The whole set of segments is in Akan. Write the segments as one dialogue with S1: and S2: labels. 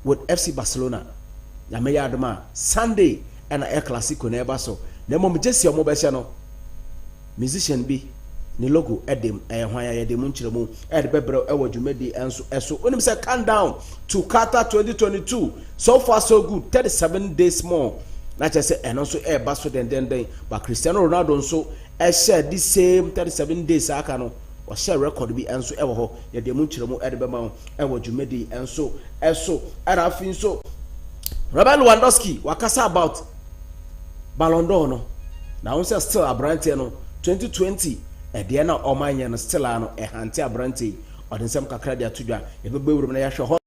S1: with FC Barcelona. Yameya adoma Sunday and a classico neba so. Na mom jesi omo be no musician bi ni logo edem hwan ya yedem nchiremu bebre ewo dwumedi enso eso onim say count down to Qatar 2022 so far so good 37 days more na che say eno so ba so den but Cristiano Ronaldo nso share the same 37 days aka no o share record bi enso ewo ho yedem nchiremu bema ewo dwumedi enso eso era afin so Robert Lewandowski wakasa about Ballon d'Or no na won say still abrante no 2020 de na omanye no still ano hante abrante odin sem kakra de atodwa ebebewurum na ya hwe ho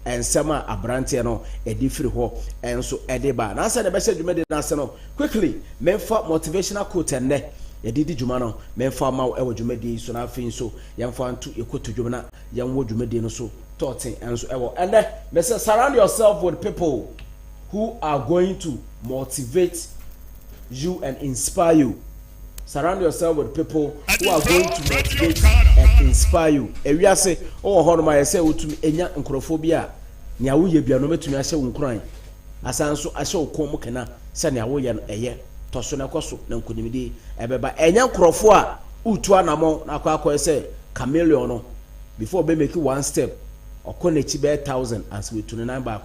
S1: ensem abrante no di firi ho enso de ba na say de be hye dwumede na se no quickly memfa motivational quote enne yedidi dwuma no memfa ma ewo dwumede so na afin so yemfa nto ekoto dwuma na yemwo dwumede no so totin enso ewo enne me say surround yourself with people who are going to motivate you and inspire you. Surround yourself with people who are going to motivate and inspire you. Ewi ase o ho no ma yese otumi enya nkrophobia nia wo ye bia no metumi ahye wo nkran asanso ahye wo kom kana se nia wo ye no eye toso na koso na nkonimidi ebeba enya nkrofo a utu anamo na akwa ese chameleon no before be make one step okonechi be 1000 as we 29 back.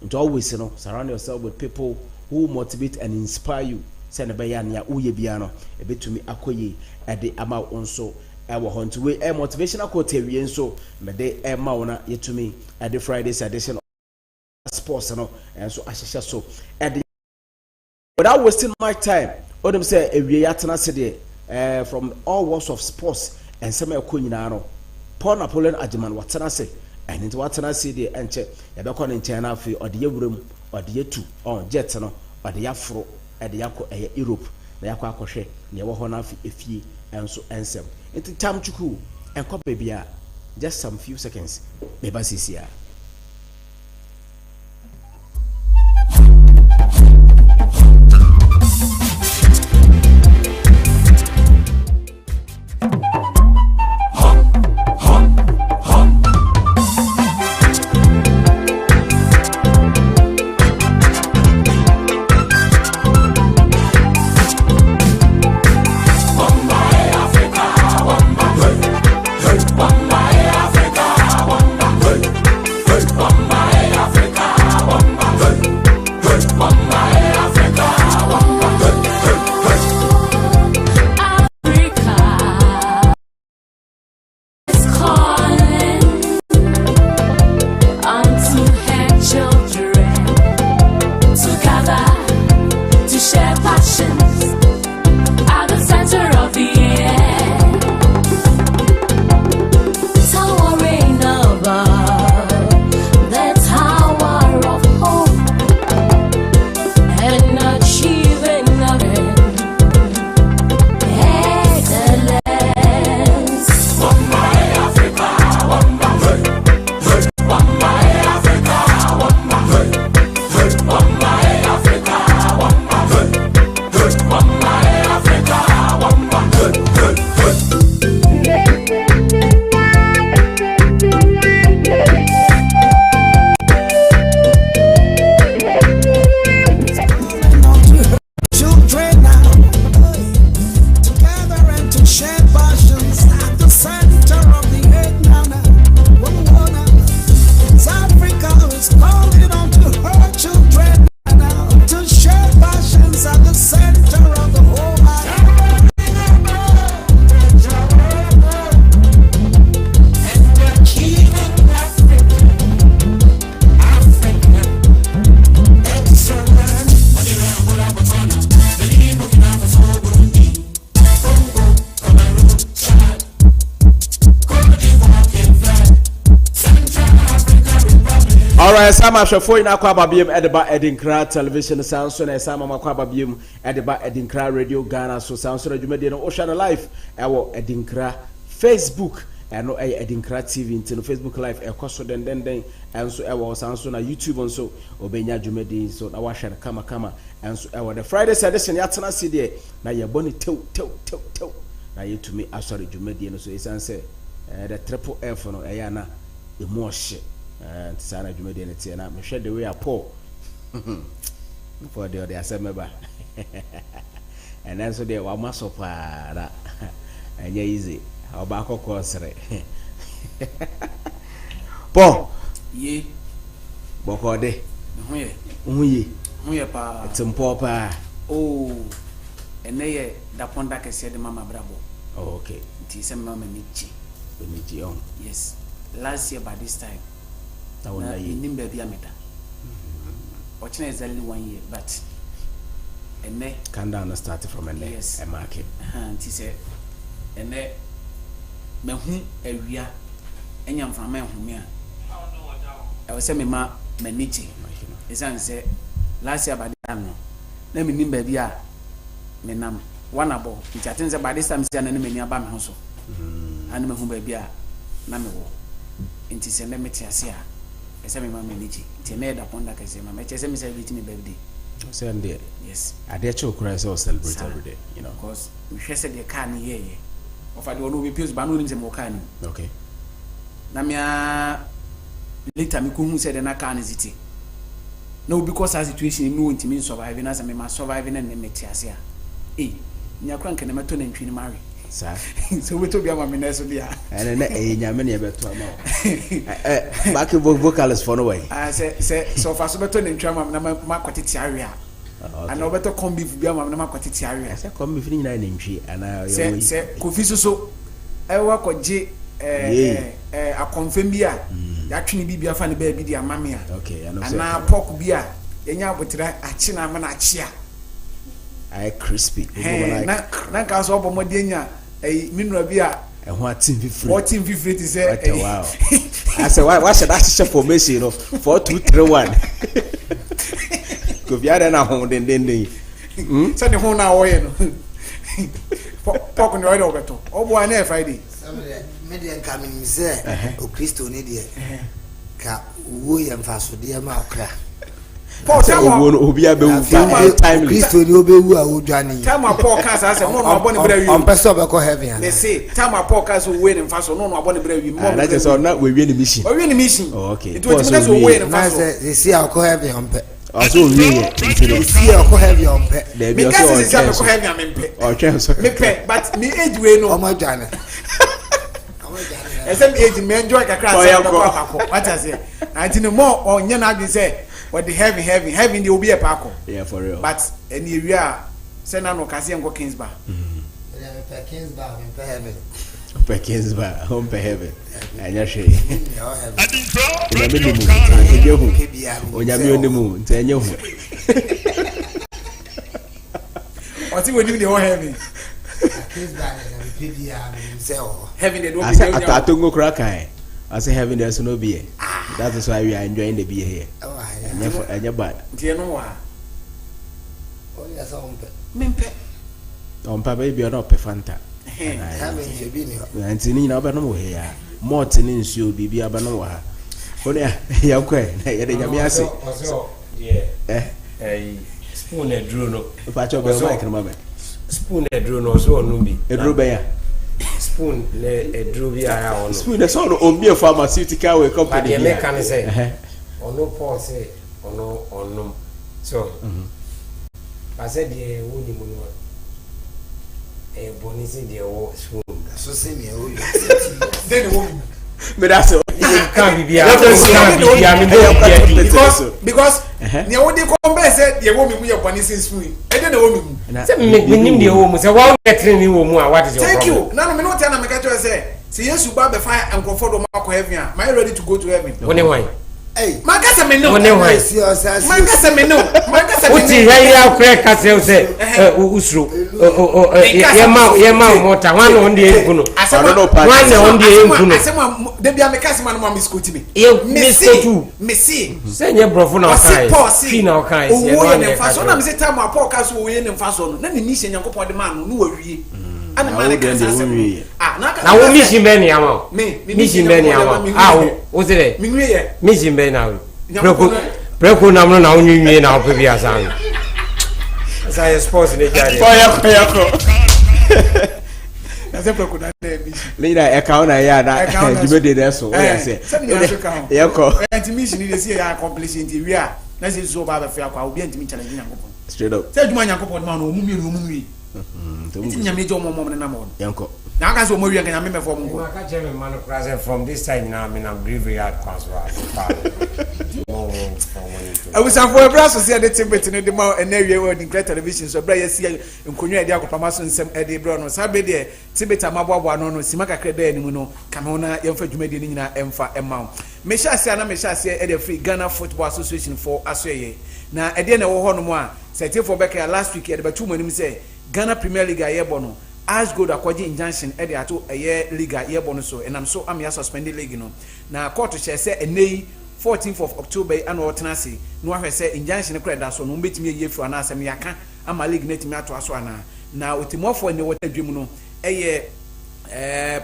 S1: And always surround yourself with people who motivate and inspire you. Send a bayania uye biano a bit to me akoye at the ama onso our hunt way a motivational quote so me de e mauna yet to me at the Friday's edition of sports and so asha so at the without wasting my time odem say a yatana city from all walks of sports and some kunyina Paul Napoleon Ajiman watana say and into watana city and check yabakon in China fi or the room or the two on jet no or the afro at the yako Europe na yakwa akwohwe na yewo ho na afi efie enso ensem enti tam chuku enko bebia just some few seconds beba sisia. Sama shofo ina kwa babiem edeba Adinkra television sound na sama makwa babiem edeba Adinkra radio Ghana so sound so adwumade no ocean live ewo Adinkra Facebook eno Adinkra TV into Facebook live ekoso den enso ewo sound so na YouTube onso obenya adwumade so na wa share kama enso ewo the Friday edition yatena cd na ye boni tew na yetumi asori adwumade no so isanse the triple F no eya na emu ohye Sana Jumedi and Tiana, Michelle the way I pour for the assembly. And then so they were muscle that and easy. How back course. Paul,
S2: ye
S1: Bokode,
S2: pa.
S1: It's some papa.
S2: Oh, and they da ponda ke said Mama Bravo.
S1: Oh, okay.
S2: It is a mama Nichi. Yes. Last year by this time, I was in Nimbe diameter. Watching exactly 1 year, but and they
S1: can down started from a
S2: yes,
S1: a market.
S2: And he said, and they me who a ria, and young from me whom I was saying, Ma, Menichi. His son said, last year by the time, let me Nimbe dia, Menam, one abo, which attends by this time, and enemy near Bam Hoso. And me whom baby, Namo. Inti se me tiasia ese me mama niji ti na da ponda ka se mama chese me celebrate me birthday
S1: so and there
S2: yes
S1: ade cho kura so celebrate every day you know
S2: because we share the car ni ye of ade ono be pius ba no nim se mo car ni
S1: okay
S2: na me later me ko hu se de na car ni ziti no because our situation no ntimi survive na se me ma survive na me tiasia nya kran ke na meto na ntwi ni mari
S1: sir
S2: so we to be am me so dia
S1: and na nyame na beto am back vocalist for no way
S2: say so far so beto na ntwa am na ma kwatiti area and obeto come beef bi am na ma kwatiti area
S1: say come beef ni na ntwi ana
S2: say kofi so ewa koje a confirm bi a ya twini bi afa ne ba bi di amame a
S1: okay I know
S2: ana pork bi a yenya abotira achi na ma na achi a
S1: I crispy
S2: na ka so obo modenya minura bi a
S1: ho atin fifiri
S2: 14 50 ti say
S1: wow I say why should I share formation you know 4 2 3 1 go via na ho den
S2: so the ho na wo ye no pork no oil obeto obo na Friday
S3: median coming say o Kristo ni de ka wo ye mfaso de ma okra
S2: Paul
S1: obi abewu time
S3: Kristo ni obewu a odwane
S2: time Paul can say no abon bra wi
S3: on person be ko heaven
S2: they say time Paul can say we in faso no abon bra wi
S1: mo that is na we wi ni mission
S2: okay
S1: it
S2: was so we in faso
S3: they see how ko heaven on pe
S1: also we
S3: they see how ko heaven on pe
S2: me can say ko heaven am pe
S1: o chen so
S2: me pe but me age we no
S3: o ma dwane
S2: esem age me enjoy kakra say what I say anti no more onye na adwen say what the heaven they will be a parko
S1: yeah for real
S2: but any area say na no kase enko Kingsbar
S3: Kingsbar
S1: home per heaven anya hwe
S3: Adinkra
S1: onyame onimu ntanye hu
S2: o ti woni the whole heaven
S3: Kingsbar
S2: heaven they do
S1: be atatongo kra kan I say heaven there's no beer. That is why we are enjoying the beer here. And you're bad.
S2: Dear no one.
S3: Oh, yes,
S1: On Papa, you are not a Fanta. And Tini Abano here. Morton in Sue, Bibi Abanoa. Oh, yeah, you're quite.
S4: Yeah, spoon a drone.
S1: Patch of a like a moment.
S4: Spoon a drone or so, Numbi.
S1: A drubea.
S4: Spoon a drubia on
S1: spoon. That's all on be a pharmaceutical company.
S4: The American say, or no Paul say, or no. So, I said, the woody moon. A bonisi, the spoon. So, send me
S2: then the woman.
S1: But that's all.
S4: Can't be
S2: because the only compare said the woman we are bonisi spoon. I don't know woman.
S4: Make the woman say, well, get training woman. What is your
S2: thank you. Now, me not tell me catch you say. See, yes, you buy the fire and comfort of Marco heaven. Am I ready to go to heaven?
S4: Anyway.
S3: Hey,
S2: Magasa me no.
S3: Magasa
S2: me no. Magasa me no.
S4: Uti ya crack castle say usro. Yema mota one on the enkuno. One on the enkuno.
S2: Asema de bia me kase man mo misco me. Me see.
S4: Say nye brofo na okai. Fi na okai.
S2: Se no ne fa so na me say time Paul ka so we ne fa so no. Na ni mission Yankopon de man no wawie. Ana man ka say na
S4: wo mission be ni ama. Mission be ni ama. O se de.
S2: Me nwie
S4: mission be na. Preko na mo na onwinwie na ope bia san. Say sports ni jare.
S1: Fire.
S2: na se preku na mission
S1: Lina account na ya na jibe de eso. O ya say.
S2: Se ni account.
S1: Ya ko.
S2: Mission dey say ya accomplish nti wi a na se so ba ba fe akwa obi antimi challenge Nyankopon.
S1: Straight up.
S2: Se djuma Nyankopon ma no omu wi. Nti nyame je omo na mo.
S1: Yanko.
S2: Na aka so mo wi kan nyame me for mo ko.
S4: I can't tell me man present from this time now. I mean I'm graveyard pastor.
S2: I was for a brass say the tibet in the mouth and area where the great television so bra yes in konwa dia kopama so nsem e de bro no sabe de tibet amabwa no no simaka krede ni mu no kamona yemfa dwumade ni nyina emfa emma me sha ase na me sha ase e de free Ghana Football Association for asoye na e de na wo ho no mo a setting for back last week e de batu manim say Ghana Premier League aye bo no as good akwaji injunction e de ato aye league aye bo no so enam so am ya suspended league no na court che say enei 14th of October and Otenasi, no one say injunction credit so no betimi ye fu ana asem yaka ama league netimi ato aso ana na otimofo ne wota dwemu no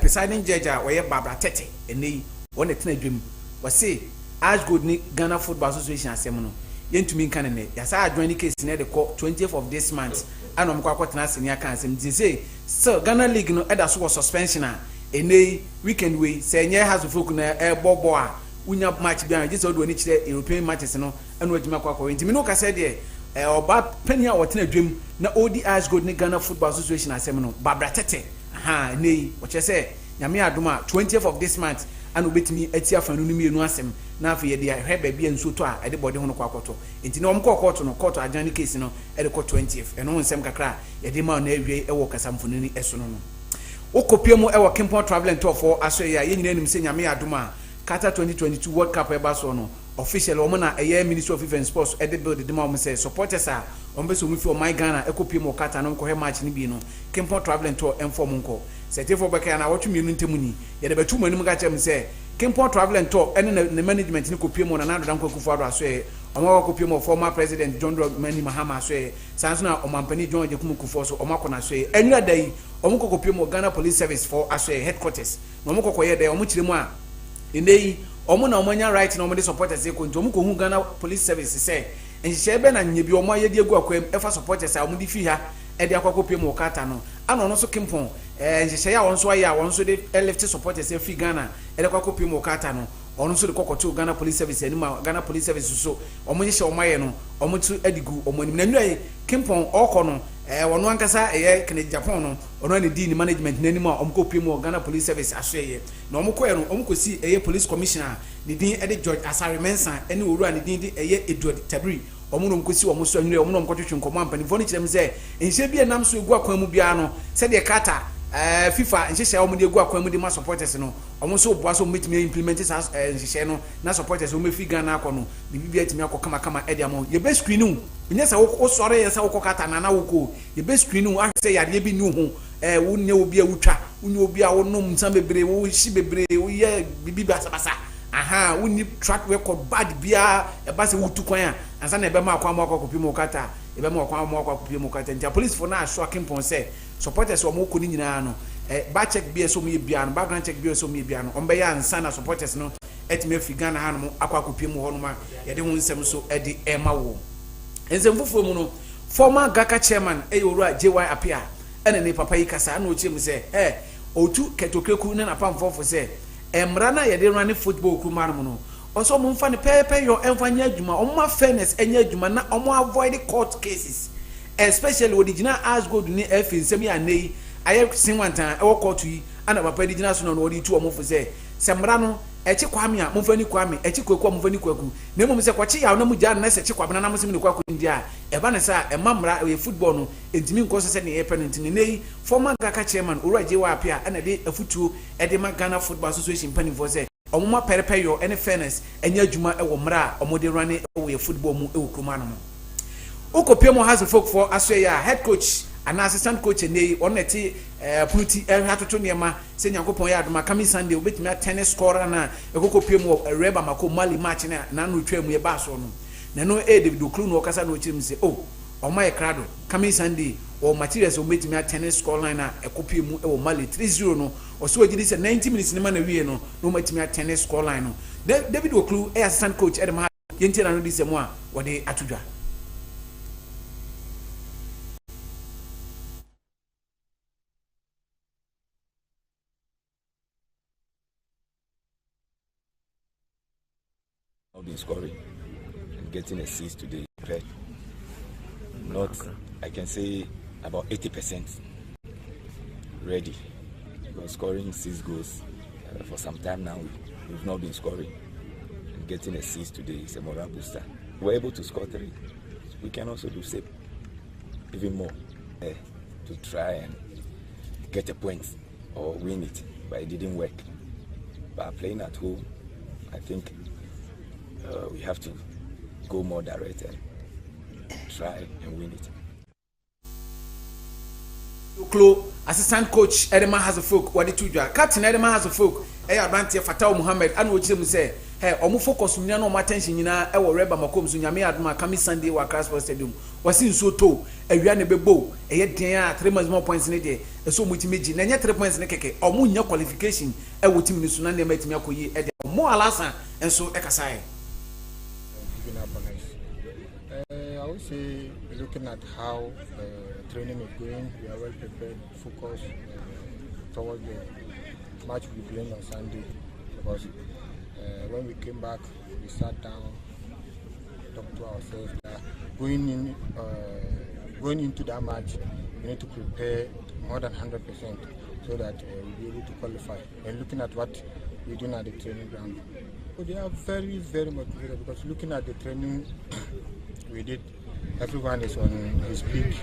S2: presiding judge a we Barbara Tete enei won etena dwemu we say as good ni Ghana Football Association asem no yentumi nkan ne ya sa adwan case ne de ko 20th of this month and omko akotena se ne aka asem di say so Ghana league no eda so suspension a enei weekend we say nye has folk na bobo a unya match bia je so do ni kire European matches no eno adwuma kwakwa ntimi no ka say de oba pania wotena dwem na ODI's Gold ni Ghana Football Association asem no Barbara Tete aha nei wo che say nyame adoma 20th of this month and obetimi atia fanu no mienu asem na afa ye de hweba bia nso to a de body ho no kwakoto enti na omko court no court adjan case no e de ko 20th eno nsem kakra ye de ma na awie e wo kasamfonu ni eso no okopie mu e wo Kimpon Travel Tour for asoya ye nyina nim se nyame adoma Qatar 2022 World Cup eba so no official omo na eye Ministry of Youth and Sports e de build de ma omo say supporters a omo be so mu fi o my Ghana ekopie mu Qatar no ko he match ni bi no Kimpon Travel Tour inform nko setefo beka na wotwe mienu ntemu ni ye de betu manum ga chem say Kimpon Travel Tour ene na management ni kopie mu na na dodan kwakufu ado aso e omo wa kopie mu former president John Dramani Mahama aso e sanso na omampani John Jekumu Kufuor so omo akona aso e enura dai omo kopie mu Ghana Police Service for aso e headquarters na omo kokoye dai omo chire mu a indei omo na omanya right na omo de supporters e ko nti omo ko hu Ghana Police Service say enhye be na nyebi omo ayedi egu akwam efa supporters a omo di fi ha e de akwakopie mu Okata no ana no so Kimpon enhye ya won so aye a won so de left supporters e fi Ghana e de akwakopie mu Okata no ono so de kokoto Ghana Police Service ani ma Ghana Police Service so omo hye omo aye no omo tu adigu omo anim na nwai Kimpon okọ no wono ankasa kene Japan no ono ne di ni management nani ma omkopie mu Ghana Police Service asoye na omko no omkosi police commissioner ne din de George Asare Mensa ene oru ne din de Edward Tabri omo no omkosi omo so nwere omo no omkotwetwe nkomo ampani fo ni kirem se enhye bia nam so egu akwan mu bia no se de kata FIFA enhye omo de egu akwan mu de ma supporters no omo so boa so metimi implement enhye no na supporters omo fi Ghana akọ no bibia timi akọ kama e de amo ye be screen nya sa wo sore ye sa wo Kata na wo ye be screen wo ahse yade bi ni ho wo ne obi a wutwa wo ne obi a wo nom nsam bebre wo hyi bebre wo ye bibi basabasa aha wo ni track record bad bia e ba se wutu kwan a ansa na e be ma akwa ma akwa mu Kata e be ma akwa ma akwa mu Kata ntia police for na asho Kimpon say supporters wo mo ko ni nyina no ba check bia so mo ye bia no background check bia so mo ye bia no ombe ya ansa na supporters no etime fi Ghana ha no akwa mu ho no ma ye de ho nsem so e de e ma wo enzemfufu mu no former Gaka chairman Eyoro JY Apia ene ne papa yi kasa na ochie mu se otu ketokreku na na pamfofo se emra na ye de run football ku man mu no oso mo mfa ne pepe yo emfa nya adwuma omma fairness enya adwuma na omo avoid court cases especially original as good ni efi nsem ya nei aye sinwantan e wo court yi ana papa di gina so no odi tu omo fo se semra no echi kwame a momfa ni kwame echi kwekwa momfa ni kwaku na mum se kwachi ya na mu ja na se echi kwabena na musim ni kwaku ndi a e ba ne sa e mamra e football no entimi nko se ne e penalty ne nei former Gaka chairman Uraje wa apia na de afutuo e de ma Ghana Football Association panifo se omuma perepeyo ene fairness enya adwuma e wo mra omode rane e wo football mu e wo kroma no okopie mo has folk for asoya head coach an assistant coach nei oneti puti hatoto niema se Nyankopon ya adoma kami Sunday obetimi tennis scorer na ekokopie mu reba mako mali match na no twam ye ba so no na no David Oklu no okasa no chirim se oma e krado kami Sunday o materials obetimi tennis scorer na ekopie mu e wo mali 3-0 no oso agidi se 90 minutes ni ma na wie no no matimi tennis scorer no David Oklu assistant coach edema yenti na no di se mo a wode atudwa
S5: been scoring and getting assists today. Not, I can say, about 80% ready. We're scoring 6 goals for some time now. We've not been scoring. And getting assists today is a moral booster. We're able to score 3. We can also do same, even more, to try and get a point or win it, but it didn't work. But playing at home, I think we have to go more direct and try and win it.
S2: Assistant coach Edema has a folk, what did you do? Captain Edema has a folk, Abantia Fatah Muhammad, and what you say, hey, or focus on no attention in our Reba Macomb, Yami Adma, Kami Sunday, or Crasper Stadium, was in so tall, a Rianne Bebo, a yet 3 months more points in a day, and so much imagine, and yet 3 points in a cake, or moon your qualification, and what Tim Sunday met me at more alasa, and so Ekasai.
S6: I would say, looking at how training is going, we are well prepared, focused towards the match we're playing on Sunday. Because when we came back, we sat down, talked to ourselves that going into that match, we need to prepare more than 100% so that we'll be able to qualify. And looking at what we're doing at the training ground, so they are very, very motivated because looking at the training we did, everyone is on his peak.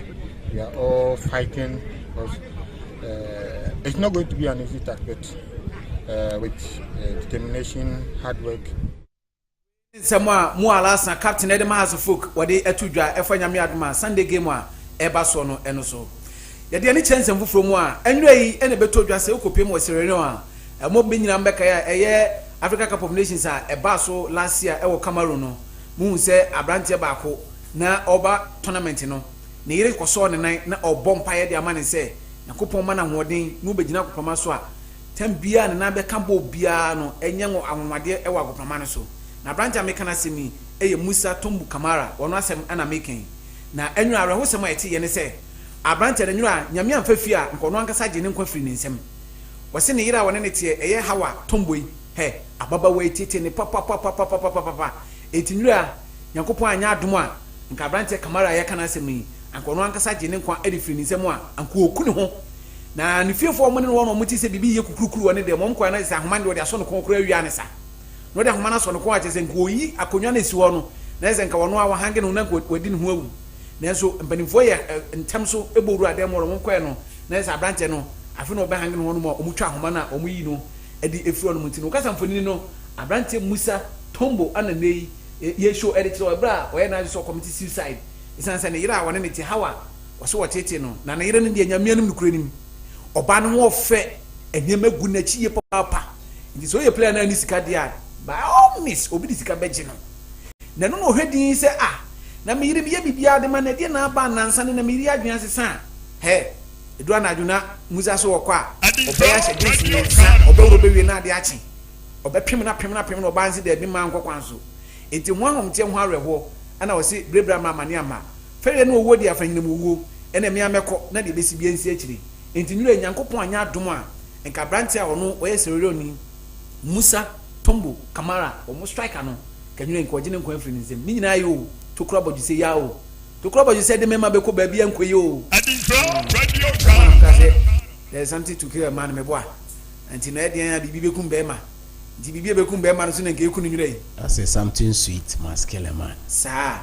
S6: We are all fighting because it's not going to be an easy task, but with determination, hard work.
S2: Someone more last Captain Edema has a folk, what they etudra, Efanyami Adma, Sunday game one, Ebasono, and so. Yet any chance and from one, anyway, any better just a copy more Sereno, a mob being Ambeka, a year, Africa Cup of Nations are a basso last year, Ewo Cameroon. Moon say Abrantia Bako, na Oba tournament no. Nere koso ne nan na obompaye de amane say, na kopon mana hoden, no begina kopama so a. Tem bia ne na be kambo bia no, enye ngo awomade ewa kopama no so. Na Abrantia meka na semi, eye Musa Tombu Kamara, wono asem ana meken. Na enyu ara ho sema eti ye ne say, Abrantia de nyura nyame amfafi a nkono ankasa gye ne nkwa firi ne nsem. Wose ne yira wone ne tie eye hawa Tombo yi, he ababa we tete ne papa. Etinura Yakopon anya adom a nka Abrantia Kamara ya kana semi ankono ankasa gye ne nkwa edifiri ne nsem a anko oku ne ho na ne fiefo mo ne no mo ti se bibi ye kukurukuru woni de mo nkwa na se ahoma de aso no konkoro awia ne sa no de ahoma na so no ko a chese nko yi akonwa na si wo no na se nka wono a wahange no na wadi ne ho awu na so mpanimfo ye ntem so eboru ade mo mo nkwa no na se Abrantia no afi no be hange no mo omutwa ahoma na omo yi no edi efiro no mutino kasa mfoni no Abrantia Musa Tombo ananei ye show editor bra we na so committee suicide isansa ne yira wona ne ti hawa wo so tete no na ne yira ne de nyamianum ne kuranim oba no wo fe enyema gu na chi ye papa ndi so ye player na ni sika dia by all means obi di sika beje no na no hwedin se na me yire bi ye bibia de ma na de na ba nansa ne na me yiri adwan sesa edu anaduna Musa so wo kwa oba ya hye disi ne sa oba wo be we na de achi oba pem na oba nsi de bi ma nkokwanso enti ho ahomte ho areho ana wo se brebra mama ne ama fere no owo di afanyina mu owo ena me ameko na de besi bi ensi akiri enti nyure Nyankopon anya adom a enka Abrantia ono oye sereroni Musa Tombo Kamara omo striker no kanyure nko gine nko afiri nsem ni nyina yo tokura bodu se ya o tokura bodu se de mema be ko ba bia nko yo Adinkra radio channel there's something to kill a man me boa enti na e dia bibi bekum be ma di bibi bekum be ma no so na nke ekunu nyure
S1: I say something sweet must kill a man.
S2: Sir.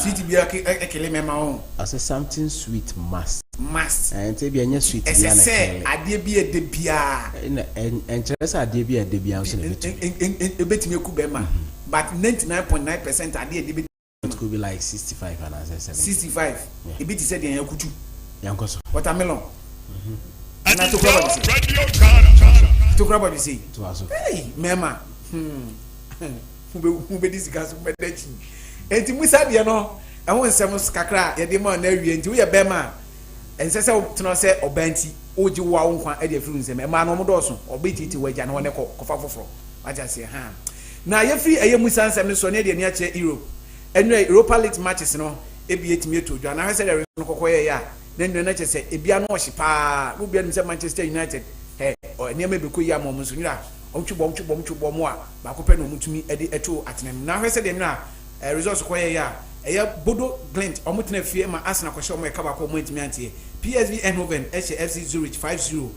S2: Sweet be a kill me ma on.
S1: I say something sweet must. And say be any sweet
S2: be na say ade bi e de bia.
S1: En chere say ade bi e de bia so na betu.
S2: E betimi eku be ma. But 99.9% ade e de
S1: it could be like 65 and as 70.
S2: 65. E bit say de yakutu.
S1: Yankoso.
S2: Watermelon. And to grab you say.
S1: To aso.
S2: Hey, mema. Who be this gas be dachi. Enti Musa de no, e ho nsem kakra ye de ma na awie enti wo ye be ma. Ense se tno se obanti, oji wo awo nkwa e de afiri nsem. E ma no mo do so, obetiti waja na wone kofa foforo. Waja se ha. Na ye free eye Musa nsem ne so ne de ni a che Europe. Enwe Europa League matches no e bi etimi eto dwa na hwe se de no kokoye ya. Na nnu na che se e bia no hye pa. Wo bia nim se Manchester United. O niam be ko ya mo so nyira ɔmtwe mo a baako pɛ no mutumi edi eto atenam na hwɛ sɛ de na results kɔyɛ ya ɛyɛ Bodo Glimt ɔmotena fie ma Arsenal kɔhyɛ ɔmo ɛka baako ɔmo ntumi antie PSV Eindhoven ɛhyɛ FC Zurich 5-0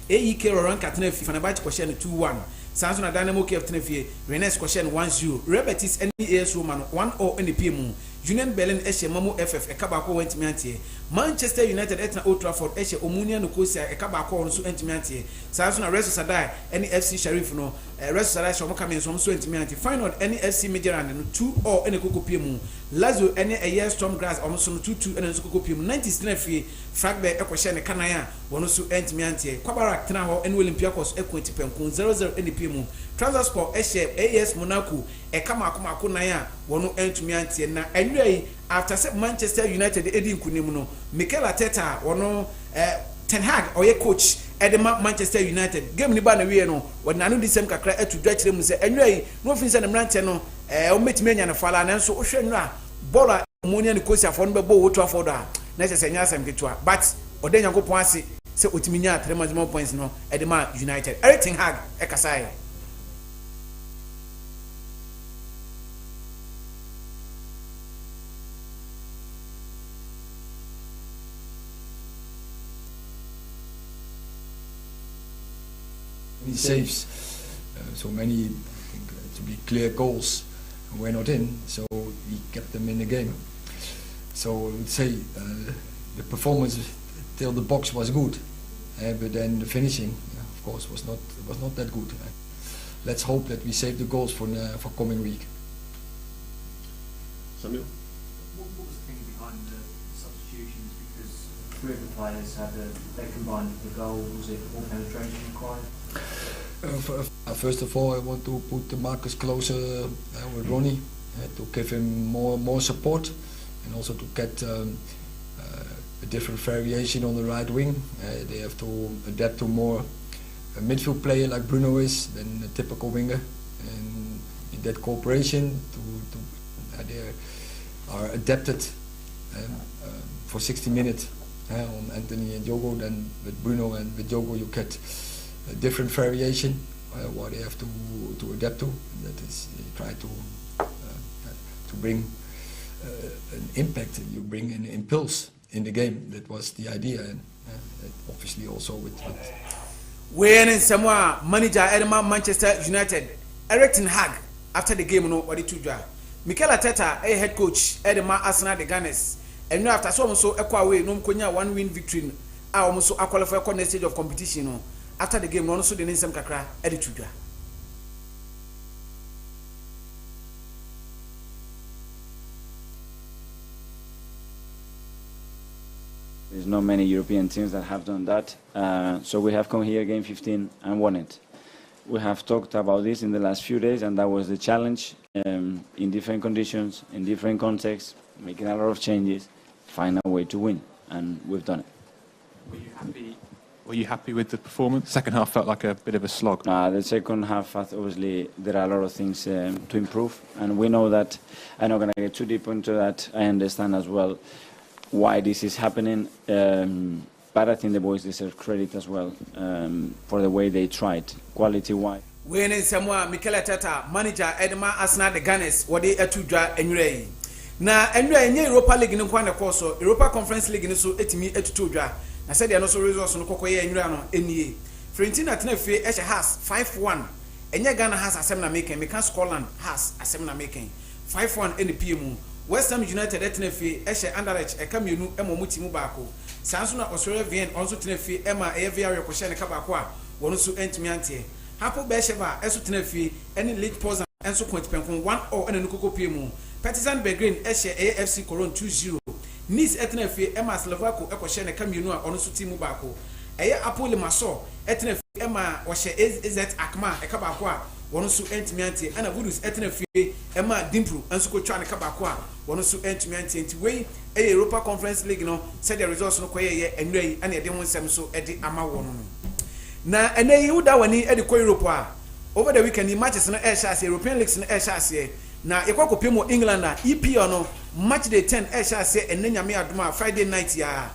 S2: AEK Roran katena fie Fenerbahce kɔhyɛ no 2-1 Sanso na Dynamo Kiev tena fie Rennes kɔhyɛ no 1-0 Real Betis AS Roma no 1-0 ɛne pie mu Union Berlin ɛhyɛ Mamo FF ɛka baako ɔmo ntumi antie Manchester United ɛtena Old Trafford ɛhyɛ Omonia Nicosia ɛka baako ɔmo nso ntumi antie Sanso na Real Sociedad ɛne FC Sheriff no Real Sociedad hyɛ ɔmo kame nso ɔmo nso ntumi antie Feyenoord ɛne FC Midtjylland no 2-0 ɛne koko pie mu Lazio ɛne ɛyɛ Storm Graz ɔmo nso no 2-2 ɛne nso koko pie mu 90s tena fie Freiburg ɛkɔhyɛ ne Kanan a wɔn nso ntumi antie Kwabarak tena hɔ ɛne Olympiacos ɛkɔ ntipenko 0-0 ɛne pie mu Trabzonspor ɛhyɛ AS Monaco ɛka maako nan a wɔn ntumi antie na ɛnwura yi after say Manchester United edi nkunim no Mikel Arteta wɔn Ten Hag ɔyɛ coach ɛde Manchester United game ni ba na wie no wɔde nanu di sɛm kakra ɛtu dwa kyerɛ mu sɛ ɛnwura yi no fin sɛ ne mmeranteɛ no ɔmɛtumi anya ne fala nanso wohwɛ nwura bɔɔl a Omonia Nicosia fo no bɛbɔ Old Trafford a na kyerɛ sɛ nya asɛm ketewa but ɔde Nyankopɔn ase sɛ otumi nya 3 maximum points no ɛde ma United Erik ten Hag ɛkasae
S7: He saves so many, to be clear, goals were not in, so he kept them in the game. So I would say the performance till the box was good, but then the finishing, of course, was not that good. Let's hope that we save the goals for coming week.
S8: Samuel?
S9: What was the thinking behind the substitutions? Because 3 of the players they combined the goal. Was it more penetration required?
S7: First of all, I want to put Marcus closer with Ronnie to give him more support, and also to get a different variation on the right wing. They have to adapt to more a midfield player like Bruno is than a typical winger, and in that cooperation they are adapted for 60 minutes on Anthony and Diogo. Then with Bruno and with Diogo you get a different variation what they have to adapt to. And that is, you try to bring an impact. You bring an impulse in the game. That was the idea, and obviously also with
S2: when in Samoa manager Edema Manchester United Erik ten Hag after the game no what the two draw Mikel Arteta a head coach Edema Arsenal the Gunners and no after so equal away no konya 1-win victory almost qualify for next stage of competition no after the game no so the nsem kakra e two draw.
S10: There's not many European teams that have done that. So we have come here game 15 and won it. We have talked about this in the last few days, and that was the challenge in different conditions, in different contexts, making a lot of changes, find a way to win, and we've done it.
S8: Were you happy with the performance? The second half felt like a bit of a slog.
S10: The second half, obviously, there are a lot of things to improve, and we know that. I'm not going to get too deep into that. I understand as well why this is happening, but I think the boys deserve credit as well for the way they tried, quality-wise.
S2: When in Samoa, Mikel Arteta, manager Edema Arsenal the Gunners, what they to draw anyway. Na anyway, Europa League in Kwana Koso, Europa Conference League in so etimi etu draw. I said there are no results on Kokoye anyway no NE. Fiorentina Tenefe Eshe has 5-1. Enya Ghana has assembly making, Mekan Scotland has assembly making 5-1 in the PMU. West Ham United Tenefe Eshe Anderlecht Ekamienu emo mutimu baako. Sanso na Australia Vienna also Tenefe Emma Evia Rekoshe ne kabako a wono so entimi ante. Hapo Besheva eso Tenefe any Lake Poznan enso kwentipenkon 1-0 ene nukoko PMU. Partizan Belgrade Eshe AFC Cologne 2-0. Nice Tenefe Emma Slovako ekoshe ne kamienu a ono so timu baako. Eye Apple Maso Tenefe Emma ohye AZ Akma ekabako a wono so entimi ante ana Budus Tenefe Emma Dimpru enso ko twa ne kabako a wono so entimi ante nti wei Europa Conference League no said the results no koye enwai yi ana ede ho nsem so ede ama wono no na ene yi uda wani ede ko Europe a over the weekend matches no air share European leagues no air share na ekwa kopemo England a EPL no match day 10 air share enne nyame adoma Friday night ya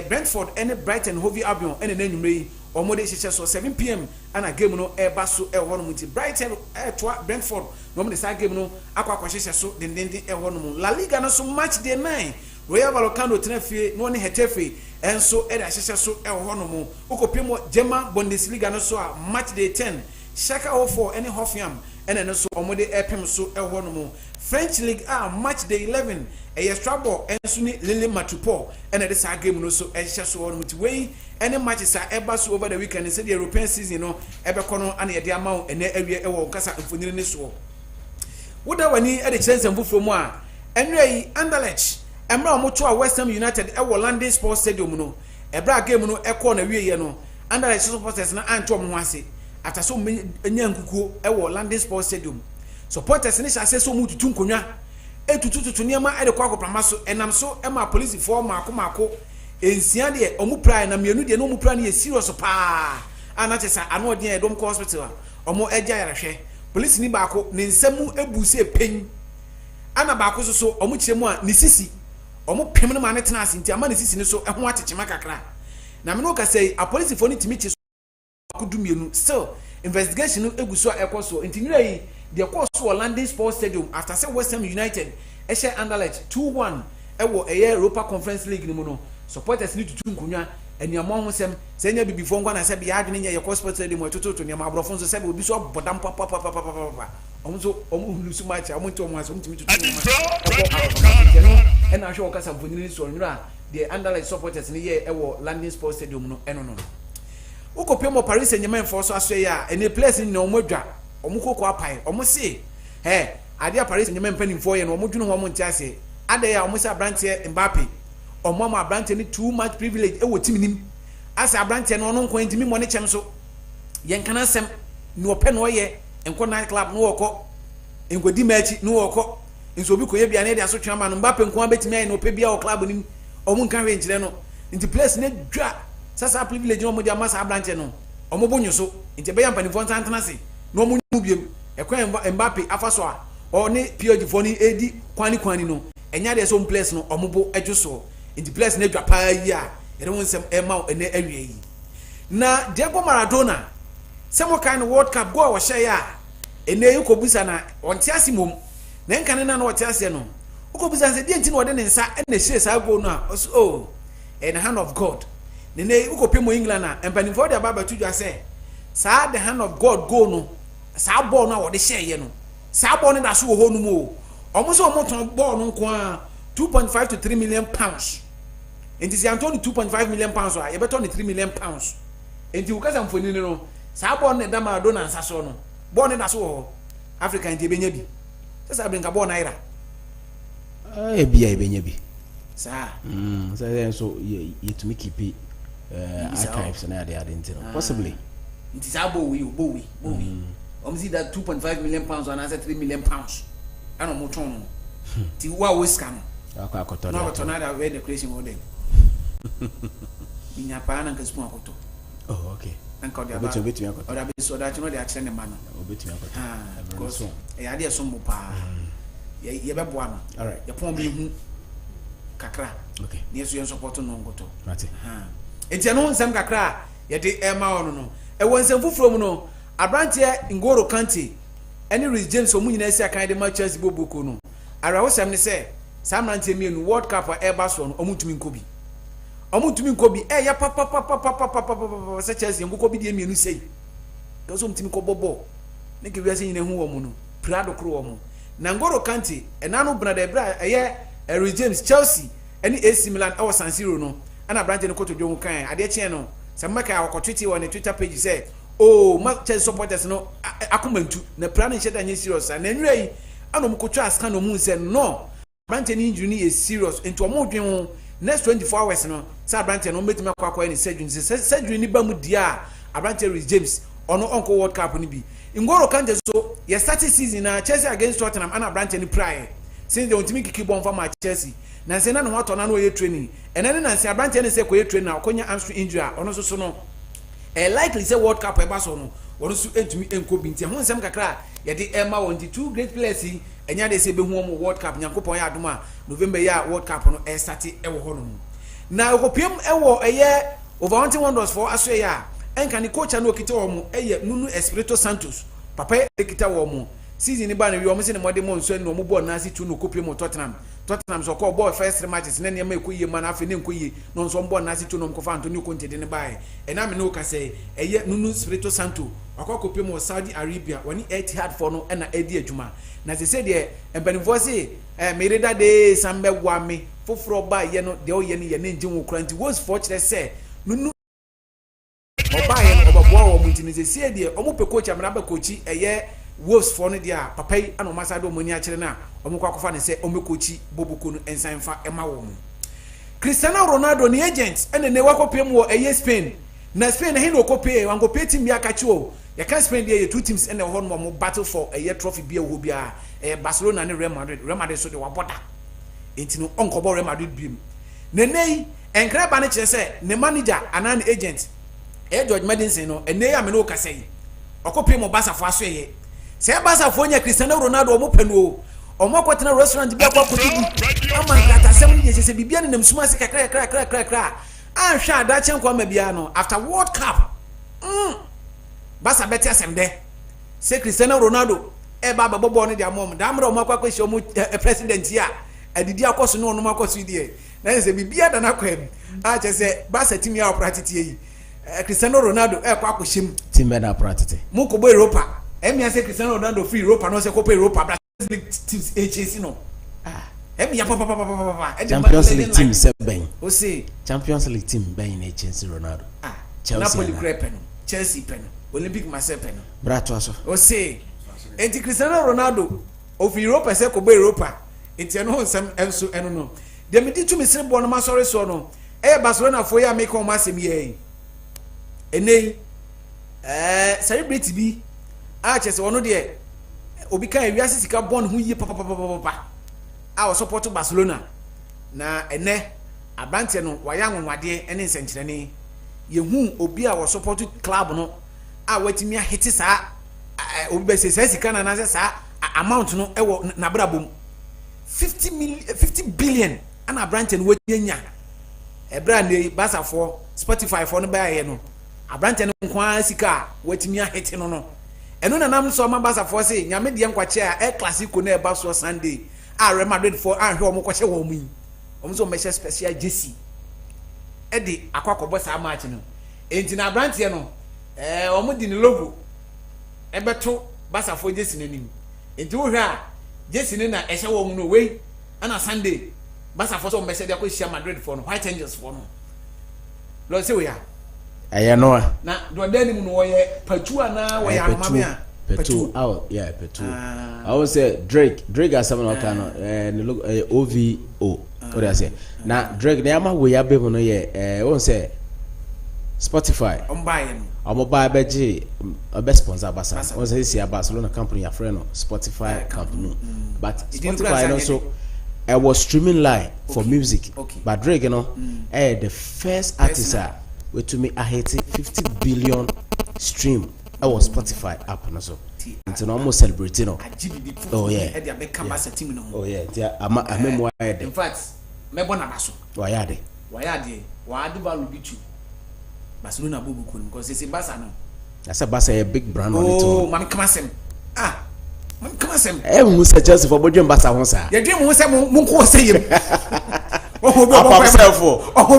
S2: Brentford ene Brighton Hove Albion ene nanwumre yi omode hyehyɛ so 7 pm ana game no eba so ɛhɔ no mu nti Brighton ɛtoa Brentford no omode sa game no akwa hyehyɛ so dendenden ɛhɔ no mu La Liga no so match day 9 Royal Vallecano tenafie no ne Hetafe enso ɛda hyehyɛ so ɛhɔ no mu ukopemo German Bundesliga no so a match day 10 Schalke 04 ɛne Hoffenheim ɛna no so omode ɛpem so ɛhɔ no mu French League a match day 11 ɛyɛ Strasbourg enso ni Lille Matupol ɛna de sa game no so ɛhyehyɛ so hɔ no mu ti wei ɛne matches a ɛba so over the weekend said the European season no ɛbɛkɔ no ana yɛde ama ɛnɛ awie ɛwɔ nkasa mfonire ne so woda wani ɛde kyerɛ nsɛm foforɔ mu a ɛnura yi Anderlecht ɛmra ɔmo to a West Ham United ɛwɔ London Sports Stadium no ɛbra game no ɛkɔ na wie yɛ no Anderlecht supporters na anto ɔmo ho ase after so nya nkukuo ɛwɔ London Sports Stadium supporters ne hyɛ so mu tutu nkonwa etutututu nneɛma ɛde kɔ akɔprama so ɛnam so ɛma polisifoɔ maako ensia de omu pride na mienu de no omu pride ne serious pa ana chesa ano de edom ko hospital omu eja yarehwe police ni baako ne nsemu ebu se pen ana baako so omu kyeremu a ne sisi omu pem no ma ne tena ase nti ama ne sisi ne so eho atechema kakra na me no ka say a police for ni timi che so kudu mienu still investigation no egu so ekoso nti nwira yi de ekoso London Sports Stadium after say West Ham United ehye Anderlecht 2-1 ewo Europa Conference League ni mu no supporters need to nkunya eniamo ho sem se nya bibifo ngwa na se bi adwene nya ye sports stadium etototo nya mabrofo nso se bi obi so bodam papa omo hulusu match omo nti omo aso omo timi tutu ena hwe okasa mfonini so nwura the Anderlecht supporters ni ye ewo London Sports Stadium no eno no ukopie mo Paris Saint-Germain for so aso ya ene place ni omo dwa omo koko apai omo se ade Paris Saint-Germain panimfo ye no omo dwene ho omo nti ase ade ya omo se abrante Mbappe omama abrante ni too much privilege ewo timinim asa abrante no no nkwan ntimi mo ne kyem so yen kana sem ni ope no ye enko night club no woko enkodi match no woko nso obi koye bia na de aso twama no Mbappe nko abetimi ayi no ope bia o club nim omo nkan we nkyere no nti place ne dwa sasa privilege no mo dia masa abrante no omo bonyo so nti be yampani fo ntantana se no mo nyu biem ekwan Mbappe afaso a o ne PSG fo ni edi kwani no enya de so place no omo bo edwo in the place na dwa pa yi a ere won sem ema ene awie yi na Diego Maradona sem kind World Cup go wo hye ya ene yi kobusa na onte ase mom na nkane na onte ase no kobusa se die nti na ode ne nsa na hye sa go no a oh in the hand of God ne ukopie mo England na empani for the baba tudwa se sa the hand of God go no sa ball no a ode hye ye no sa ball ne da so wo ho no mu omo so omo ton ball no nko a 2.5 to 3 million pounds. And this is 2.5 million pounds. I better only 3 million pounds. And you guys am for no. Sabon ne dama do na nsaso no. Born na so Africa nti benye bi. Sasa brinka born naira.
S1: Bia benye bi.
S2: Sa.
S1: So you to make keep archives na dey nti no. Possibly.
S2: Nti sabo we. See that 2.5 million pounds and I said 3 million pounds. I don't know. Ti wa wiska no.
S1: Akoto
S2: no tonada we the creation model binya pa na nkasu akoto
S1: oh okay
S2: nka dia ba
S1: betumi akoto
S2: oda be so da chino de akire ne ma no
S1: betumi akoto
S2: because e ade so mbo pa ye beboa no
S1: all right
S2: ye pon be hu kakra
S1: okay
S2: ne so yen support no ngoto
S1: right
S2: enti no nsem kakra ye de e ma ono no e won nsem fufuro mu no abrante Ngolo Kante ene Reece James omunyina sia kan de ma Chelsea boboko no ara wo sem ne se Samrante mienu World Cup eba so no omutumi nkobi ya papa se Chelsea nkobi de mienu sei ka so mutumi ko bobo ne ke wiase nyina hu wo mu no prado kro wo mu na Ngolo Kante enano brada ebra Reece James Chelsea eni AC Milan e wo San Siro no ana brante ne koto dwo kan ade che no se maka akotwiti wo ne Twitter page say oh ma Chelsea supporters no akomantu na prado ne sheda nye serious na nwura yi ano mkotwa aska no mu se no brante ni injury is serious into omodwen next 24 hours no sa brante no metima kwakwa ni surgery ni bamu dia abrante Reece James ono onko World Cup ni bi Ngolo Kante so ye start season na Chelsea against Tottenham ana brante ni prior since they want me kiki bomb for my Chelsea na se na no wato na no ye training enene na se abrante ni se ko ye training na okonya hamstring injury ono so no likely say World Cup e ba so no wono so entumi enko bi nti ho nsem kakra ye de ema won the two great players enya de se be hu omo World Cup nyankopon ya adoma November ya World Cup no start e wo ho no na okopiem e wo eye over 21 wonders for aso ya enka ni coach na okita wo mo eye Nuno Espirito Santos papa ekita wo mo season ni ba na wi wo mo se ne mode mo nso no mo ball na si tu no kopie mo Tottenham so call ball first 3 matches na ne ma ekoyie ma na afi ne nkoyie no nso ball na si tu no mkofa Antonio Conte de ne bae e na me no ka say eye Nuno Espirito Santos akokopie mo Saudi Arabia woni Etihad for no na edi adwuma na se se de empanifo se mereda de sambe wa me foforo ba ye no de o ye ne ye ne ngin wo kranti was fortunate say Nuno oba ye no oba wo mo ntini se se de o mo pe coach amra ba coach eye Wolves for no dia papai ana masa do moni a kire na omo kwa kofa ne se o me coach bobuko no ensan fa ema wo mo Cristiano Ronaldo ni agent ene ne wakopem wo eye Spain na Spain he no kopie wan kopie team bia ka chiwo ya kan Spain dey two teams ene ho no mo battle for a trophy bia wo bia Barcelona and Real Madrid so they were border enti no onkobo Real Madrid bim nenei enkra ba ne kire se ne manager anan agent George Madison no enei amene o ka sei okopie mo Barca fo aso ye se Barca fo nya Cristiano Ronaldo o mo penu o mo kwatena restaurant bia kwa kotibu ama ngata sem ni se bibia ne namsuma se kra ahwa da chen kwa mabia no after World Cup Barca beti asem de se Cristiano Ronaldo baba bobo ne dia mom da amra o makwa kwesi mo president ya adidi akoso no no makoso die na se bibia da na kwam a che se Barca team ya operate yi Cristiano Ronaldo kwa akoshim
S1: team be na operate
S2: mo ko bo Europa emia se Cristiano Ronaldo free Europa no se ko Europa teams HC no emia papa
S1: Champions League team se ben
S2: o se
S1: Champions League team ben na Chelsea Ronaldo
S2: Napoli Crepen Chelsea pen Olympic Marseille pen
S1: brato aso
S2: o se enti Cristiano Ronaldo of Europa se ko bo Europa enti eno nsem enso eno no de me ditu misiri bo no masori so no Barcelona fo ya make o masem ye enei celebrity bi a chese wono de obi kan wi asisika bon hu yi papa a o support Barcelona na ene abante no waya nwonwade ene nsenkyerene ye hu obi a o support club no a watimi a hiti sa obi be se sika na na sa amount no ewo na brabom 50 billion ana abante no wanyanya ebra ne Barca for Spotify for no ba ye no abante no kwa sika watimi a hiti no eno na nam so ma Barca for say nyame de nkwache a classico na e ba so Sunday a Real Madrid for a hwe o mo kwache wo mu yi o mo so me special jersey e de akwakobo sa match no enti na brante no o mo di ni logo e beto Barca for jersey nanim enti wo hwe a jersey ni na e hye wo mu no we ana Sunday Barca for so me se de akohia Madrid for no White Angels for no lo se we ya
S1: no
S2: na do dani mu no wo ye patua na wo ya mama ya
S1: Petu Petu I would say Drake has someone who can look OVO what do I say now Drake na ama we ya be no ye won say Spotify I'm buy beji best sponsor Barca won say see Barcelona company ya friend no Spotify company but Spotify also I was streaming live for music but Drake you know the first artist we to me I hit 50 billion stream I was Spotify app no so it's almost celebrating no oh yeah oh yeah I memoir
S2: in fact me bona baso
S1: why ade
S2: wa ade value bitu Barcelona bobu ko because it's Barca no
S1: that's a Barca a big brand on it
S2: oh man come asem man come asem
S1: who say Chelsea for bodwem Barca won sa
S2: ye dream who say mun ko say yem
S1: oh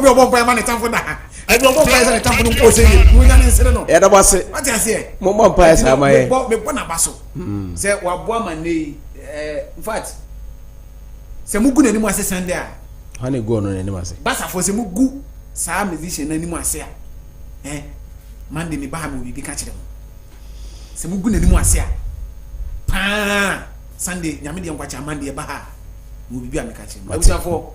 S2: be obon man time for that I don't know why I can't go say you nya nsere no
S1: ya da base
S2: what you say
S1: mo mo pa esa ma ye
S2: me bona baso say wa boa man nei in fact say mugu na ni mo ase Sunday a
S1: hane go no na ni mo ase
S2: Barca for say mugu sa musician na ni mo ase a man de me ba mo bibi ka kire mo say mugu na ni mo ase a pa Sunday nyame de nkwacha man de ba ha mo bibi a me ka kire mo abusafo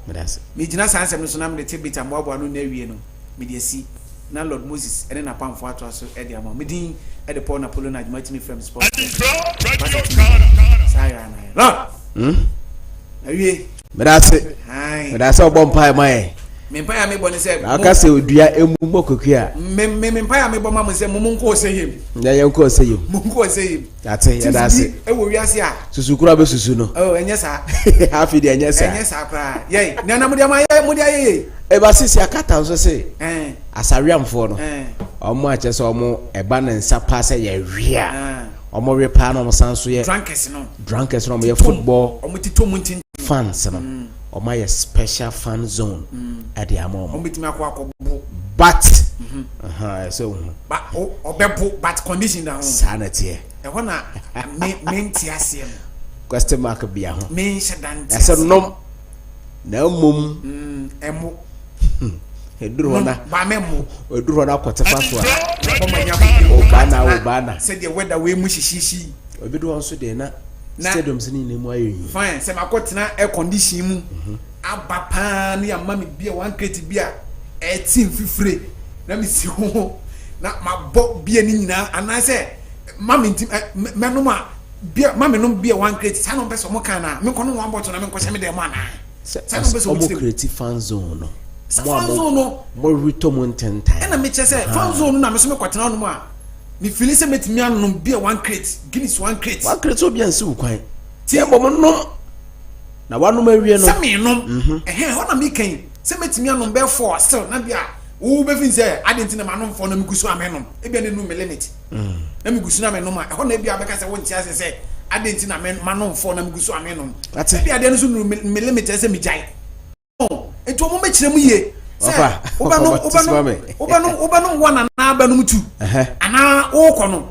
S2: me gina sansem no so na me de tebita mo abo anu na wie no mediasi na Lord Moses ene na pamfo ato aso e de ama medin e de Paul Napolo na Jmatimi from sport Saya na awie
S1: medase obompa mai
S2: me mpa ya me bone se
S1: aka se odua emu mokokua
S2: me mpa ya me boma mo se mo nko oseyem
S1: ya yenko oseyem
S2: mo nko oseyem
S1: ate ya dase
S2: e wo wiase a
S1: susukura be susu no
S2: oh enye sa
S1: hafi de enye sa
S2: kra ye na na mo dia ma ye mo dia ye
S1: e ba sisi akata so se asariamfo no omo ache so omo eba ne nsa pa se ye wia omo we pa no sanso ye drunkers no ye football
S2: omo tito muntin
S1: fans no omo ye special fan zone at the amom
S2: omo bitimi akọ
S1: but so
S2: but obepo but condition da ho
S1: sanity e
S2: ho na me ntiase no
S1: question mark bia ho
S2: me shedante
S1: ese no na mum
S2: emo
S1: eduru na
S2: ba memo
S1: eduru na kotefa so
S2: a omanya
S1: obana
S2: say the weather we mu shishishi
S1: obidu on so de na stadiums ni nemu ayi
S2: fine say makotena air condition mu aba pa na ya mami bia 1 crate bia 18 fifre na mi si ho na mabo bia ni nyina ana say mami ntim menoma bia mami no bia 1 crate sa no beso mo kan na me kono 1 bottle na me kwose me de mo ana sa no beso mo
S1: creative fan zone no
S2: fan zone no
S1: mo rito ntenta
S2: na me che say fan zone na me so me kwatena no mo a ni feel say metimi anom bia 1 crate Guinness 1 crate
S1: obi ansi ukwan tie bom no na wanom awie no
S2: se me nom ho na me kan se metimi anom be 4 still na bia wo be fin say Adinkra ma anom 4 na me gusu amenom e bia ne no me limit na me gusu na me nom a ho na bia be ka say won tia say Adinkra ma anom 4 na me gusu amenom e bia de no so me limit say me jai eto mo me kire mu ye oba no wana na ba no mutu ana wo kono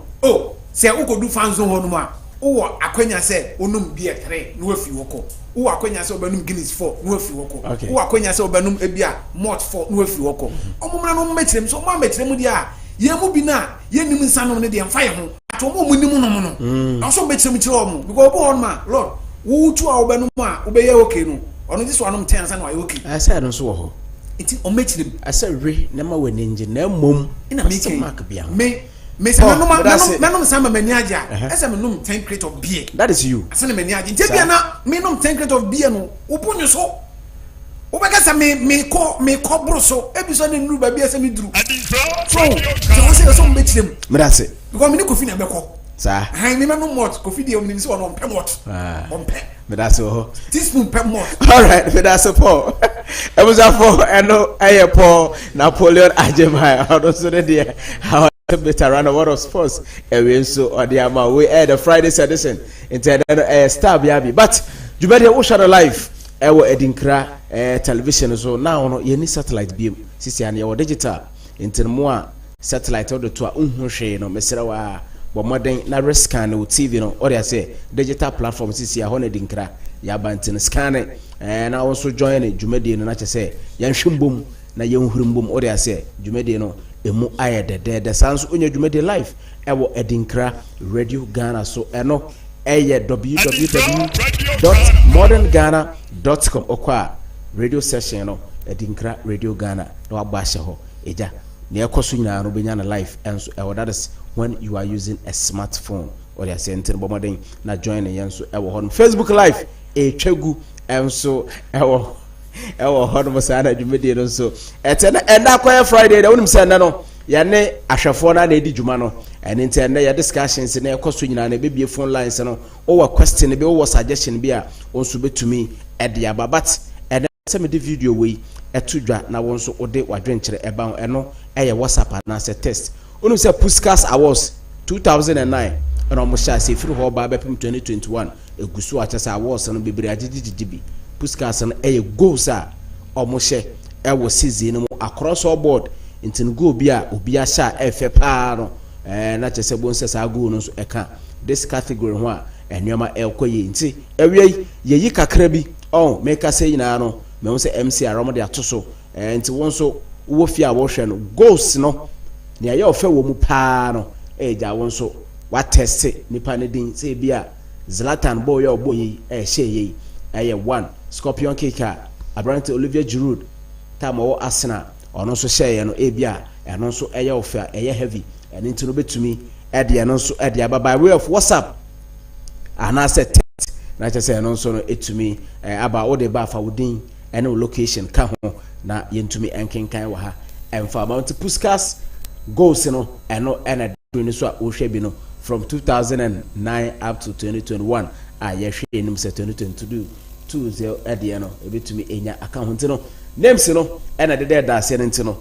S2: se ukodu fanzo ho no ma wo akwanya se onum bia 3 no afi woko wo akwanya se obanum Guinness 4 no afi woko wo akwanya se obanum ebia malt 4 no afi woko omumra no mekirem so mo mekirem dia ye mu bi na ye nim nsanom ne de mfa ye ho ato mo mu nim no no so mekirem kire o mo because obo on ma lord wo tu a obanum a obeye okay no ono dis wanom 10 san wa ye okay
S1: asa no so wo ho
S2: iti omechirem
S1: asa re na ma wani nje na mom
S2: ina me say menum sama mani aja esa menum 10 crate of beer
S1: that is you
S2: asa na mani aja nte bia na menum 10 crate of beer no opunyu so obeka sa me ko bro so ebi so na nuru ba bia sa me duru so wo say so mbechirem
S1: me that say
S2: because me ni kofi na beko
S1: sa
S2: hai me menum mot kofi de omnim so on pemot on pe
S1: me that so
S2: teaspoon pemot
S1: all right me that so Paul e was for eno aye Paul Napoleon Ajemai how so there how better run a lot of sports we so or the ama we air the Friday edition into star biabi but you better watch the live ewo Adinkra television so now no ye ni satellite beam sisi an ye digital into mo a satellite order to a unhwe no mesra wa bo modern na rescan no TV no or ya say digital platform sisi a hono Adinkra ya bantin scan na also join jumadi no na che say yan hwembom na yan hurumbom or ya say jumadi no emu ayede de sanso onye jumadi live ewo Adinkra Radio Ghana so eno www.modernghana.com okwa radio session no Adinkra Radio Ghana no abashe ho eja na ekoso nyina no benya na live enso that is when you are using a smartphone or ya sente bo modern na join yenso ewo ho Facebook live twegu enso ewo ho no sana jumadi no so etena enda kwa Friday da wonim se na no yane ahwefo na edi djuma no ene nti ene ya discussions na ekoso nyina na bebie phone lines no o question be o suggestion be a onso betumi ede aba but ene se me de video we etudwa na wonso ode wadwenkere eba eno eye WhatsApp na se test onu se Puskas Awards 2009 eno mo sha se firi ho ba bepem 2021 egusu acha se awards no bebre agigigibi Puskas no eye goals a omo hye ewo season no across all board intin go bia obi a sha efe pa no na chese bonse sa go no so eka this category ho a enyoma ekoye nti ewie yeyi kakra bi make us say nyina no me won say MC aromo de atoso nti won so wo fi a wo hwe no goals no ne aye ofe wo mu pa no eja won so wa test nipa ne din say bia Zlatan boy oboyi hye yi eye 1 Scorpion Kicker Abrante Olivier Giroud time wo Arsenal ono so share no ebia eno so eye ofa eye heavy ene nti no betumi ede eno so ede aba by way of WhatsApp ana se text na che say eno so no etumi aba wo de ba fa wodin ene location ka ho na yentumi enkenkan wa ha emfa amount Puskas goals no eno ene de so a wo hwe bi no from 2009 up to 2021 a ye hwe enim se 2022 20 ede no ebetumi enya aka ho nti no names no ena de da ase nti no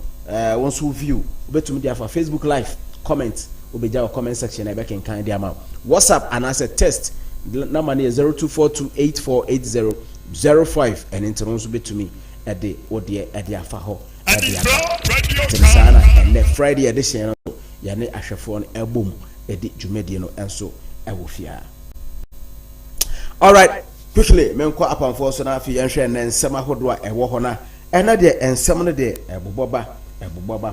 S1: once who view betumi dia for Facebook live comment obeja comment section e be kan dia ma WhatsApp and as a test number is 0242848005 and intro nso betumi e de odie e de afa ho e de afa and Friday edition ya ne ahwefo no ebom e de dwumedie no enso e wo fia. All right, quickly menko apamfo so na afi yenhwe ne nsem ahodo a ewo ho na ena de ensem no de eboboba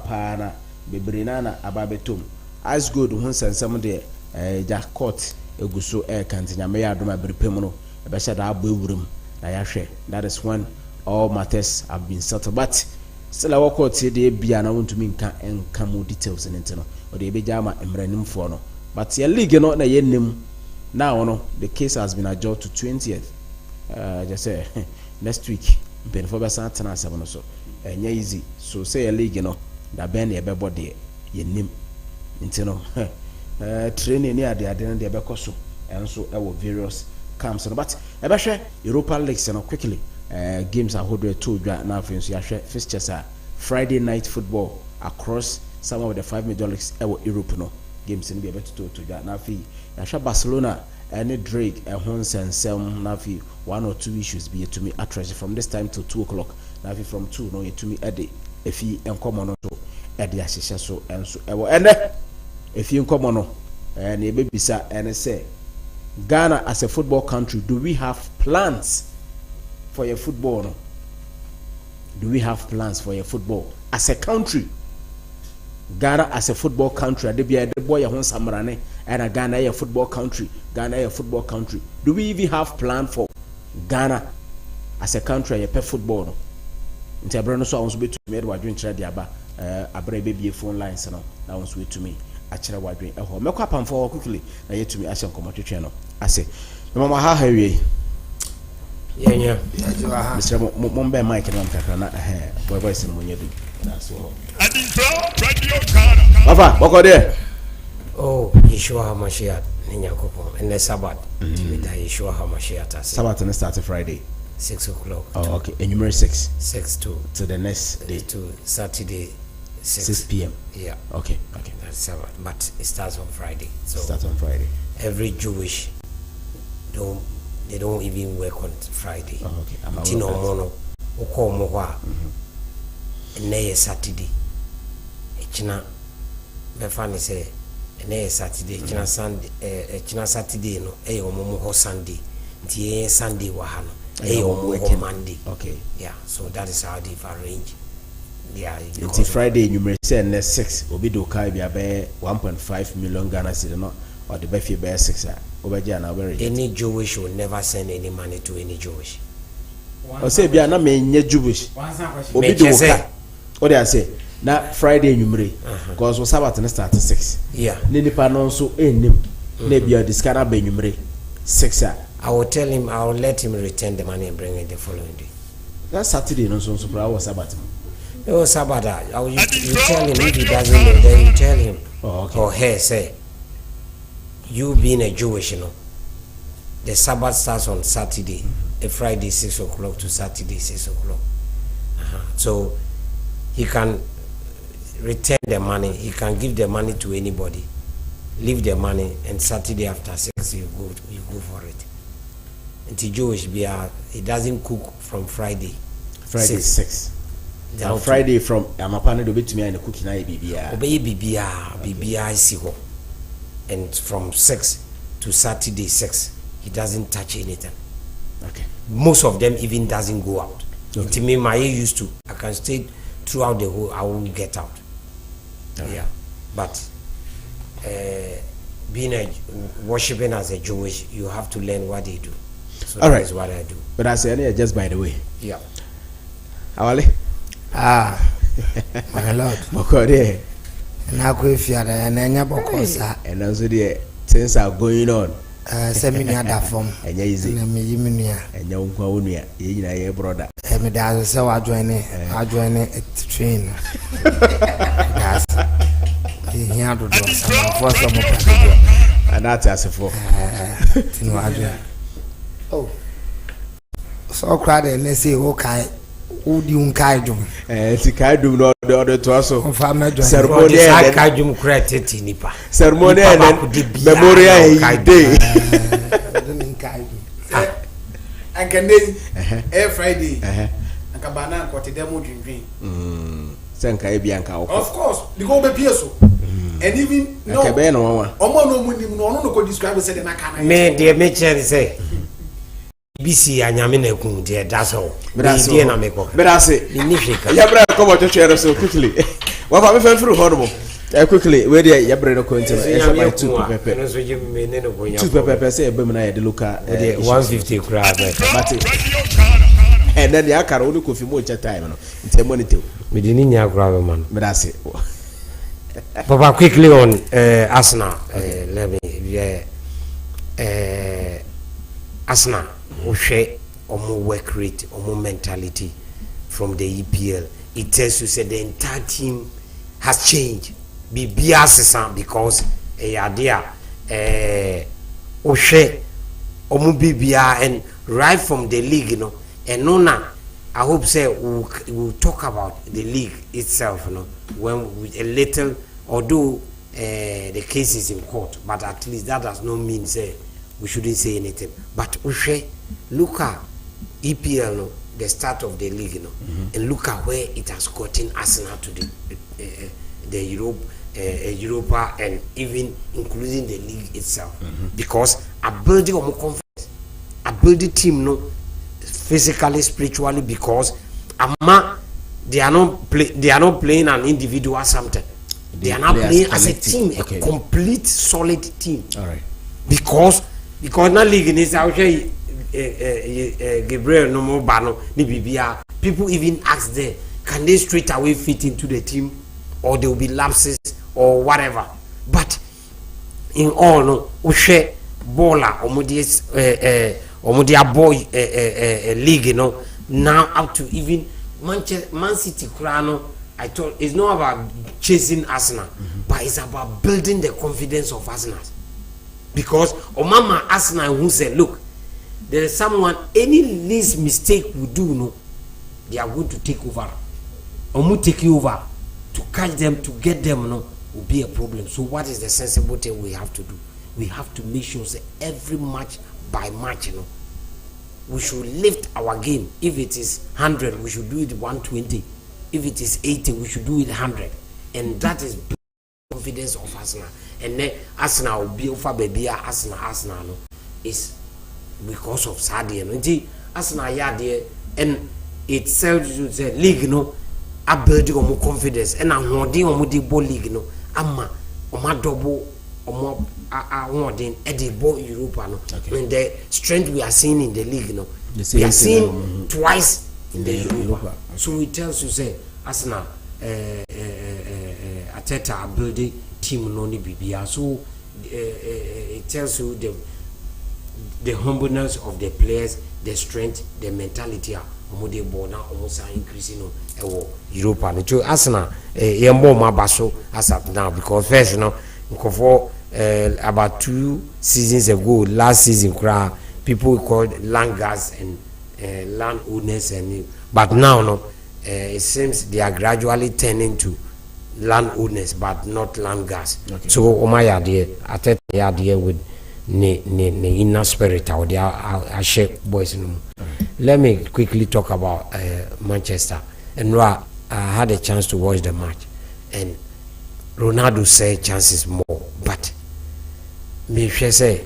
S1: pa na bebre na ababetom as good ho nsem de ja court eguso kantinya me ya adoma berepem no e be da abo ewurum na ya hwe. That is when all matters have been settled, but still our court say de bia na wontumi nka more details nti no o de be jama emranimfo no, but your league no na yenim now no the case has been adjourned to 20th just say next week before be san tena asem no so enya easy so say your league no da ben e be body yenim nti no training ni ade no de be koso enso e wo various camps no, but e be hwe Europa League no quickly games are hold to dwa na afenso ya hwe fixtures are Friday night football across some of the 5 major leagues e wo Europe no games ni be beto to dwa na afi ya hwe Barcelona and Drake hon sensem na afi 1 or 2 issues be to me address from this time till 2 o'clock na afi from 2 no to me ede efi enkomo no to ede ahihye so enso e wo ene efi enkomo no na e be bisa ene say Ghana as a football country, do we have plans for your football? No? Do we have plans for your football as a country? Ghana as a football country, the boy who samarane and Ghana a football country. Ghana a football country. Do we even have plan for Ghana as a country? A pet football. No? Inti abrano so wants be to me. Wadwin try the aba. Abre baby phone lines no. That wants wait to me. Achira wadwin. Me kwa pamfo quickly. Na yet to me. Asha nkomo no. Ase mama ha hawie
S4: yeah
S1: Mr. Mombe Mike na mkaka na boy sin munyedu that's all Adinkra radio Ghana Papa boko there
S4: oh Yeshua HaMashiach Nyankopon and the Sabbath with Yeshua HaMashiach
S1: Sabbath and start Friday
S4: 6 o'clock.
S1: Oh okay and number 6
S4: to
S1: the next day
S4: to Saturday
S1: 6 p.m.
S4: Yeah,
S1: okay
S4: that's Sabbath, but it starts on Friday, so
S1: starts on Friday.
S4: Every Jewish they don't even work on Friday.
S1: Oh, okay.
S4: Tino mono oko mowa ne Saturday. Echina me fani say ne Saturday echina Sunday echina Saturday no e omo ho Sunday. Nti Sunday wa ha no e omo Monday.
S1: Okay.
S4: Yeah, so that is how they've arranged. Yeah,
S1: until Friday you may say next 6 obi do kai bia be 1.5 million Ghana cedi no or the be be 6 obeja na very
S4: any Jewish will never send any money to any Jewish.
S1: O say bia na me nye Jewish obi do kai o dey say na Friday numere because we Sabbath na start 6
S4: yeah
S1: ni nipa no so enim na bia discard be numere 6
S4: I will tell him, I will let him return the money and bring it the following day.
S1: That Saturday no so was Sabbath.
S4: Oh, Sabbath. You tell him if he doesn't know, then you tell him.
S1: Oh, okay.
S4: Or her say, you being a Jewish, you know, the Sabbath starts on Saturday, a Friday 6 o'clock to Saturday 6 o'clock. So he can return the money, he can give the money to anybody, leave the money, and Saturday after 6 you go for it. And the Jewish he doesn't cook from Friday
S1: 6. Now Friday from Amapane do bit me and cooking na bibia.
S4: Obey bibia see ho. And from 6 to Saturday 6, he doesn't touch anything.
S1: Okay.
S4: Most of them even doesn't go out.
S1: Okay.
S4: To me, my used to. I can stay throughout the whole. I won't get out. Okay. Yeah, but being worshiping as a Jewish, you have to learn what they do. So
S1: all
S4: that
S1: right.
S4: is what I do.
S1: But I say just by the way.
S4: Yeah.
S1: Awale.
S3: My lord.
S1: Boko there.
S3: Na ko fiara and enya boko sa.
S1: And also there things are going on.
S3: Seminar da form.
S1: Enya easy.
S3: Na me yimunua.
S1: Enya unkwa onua. Ye nyina ye brother.
S3: Me da say wa join a train. That's here do some for some
S1: and that's as for.
S3: Oh. So crowd and say okay.
S4: Udi unkaidum.
S1: Sikaidum no the to also.
S4: Ceremonial kaidum credit nipa.
S1: Ceremonial memorial day.
S2: And can they every Friday? And Cabana got a demo dream.
S1: Sanka Bianca.
S2: Of course, the go be Pierso. And even no, no, could describe it.
S4: Me, dear Mitchell say. BC Anyamine Kun, dear, that's all. But I say, Yabra, come out to share so quickly. What have I through horrible? Quickly, where the Yabra Quentin, 2 pepper, say, Bemina, the Luca, 150 crab, and then the Akar only could feel much time. It's a monitor. We didn't have grab man, but I say, Papa, quickly on Arsenal, let me, Arsenal. Share or work rate or mentality from the EPL. It tells you that the entire team has changed. Be biased because idea share or bibia and right from the league, you know. And Nona, I hope say we'll talk about the league itself, you know, when with a little, although the case is in court, but at least that does not mean say we shouldn't say anything. But Ushe, look at EPL, no, the start of the league, you know, and look at where it has gotten Arsenal to the Europa and even including the league itself. Because a building of confidence, a building team, no, physically, spiritually, because they are not playing an individual something. They are not playing as a team, a complete solid team.
S1: All right.
S4: Because na league is out here, Gabriel no more bano ni bibia. People even ask them, can they straight away fit into the team, or there will be lapses or whatever. But in all, no, we share baller omodia boy league, you know, now up to even Man City Crano. I thought it's not about chasing Arsenal, but it's about building the confidence of Arsenal. Because Omama Arsenal who said, look, there is someone, any least mistake we do, no, they are going to take over. Omu take you over to catch them, to get them, no, will be a problem. So what is the sensible thing we have to do? We have to make sure that every match by match, you know, we should lift our game. If it is 100, we should do it 120. If it is 80, we should do it 100. And that is confidence of Arsenal. And then Arsenal will be over baby Arsenal no, is because of Sadio. No, Arsenal there and it tells you the league no, a building more confidence and a holding on the ball league no, ama double or holding at the ball Europa no. And the strength we are seeing in the league no, we are seeing twice in the Europa. So it tells you say Arsenal Ateta building team no ni bibia. So it tells you the humbleness of the players, the strength, the mentality omode ball na almost increasing no Europa. So Arsenal yembo mabaso as up now because first you know for about 2 seasons ago, last season people called landgas and landowners and but now no it seems they are gradually turning to landowners but not landgas. So omaya there Ateta there with ne inner spirit out there I share boys no. Let me quickly talk about Manchester. And I had a chance to watch the match and Ronaldo said chances more, but me say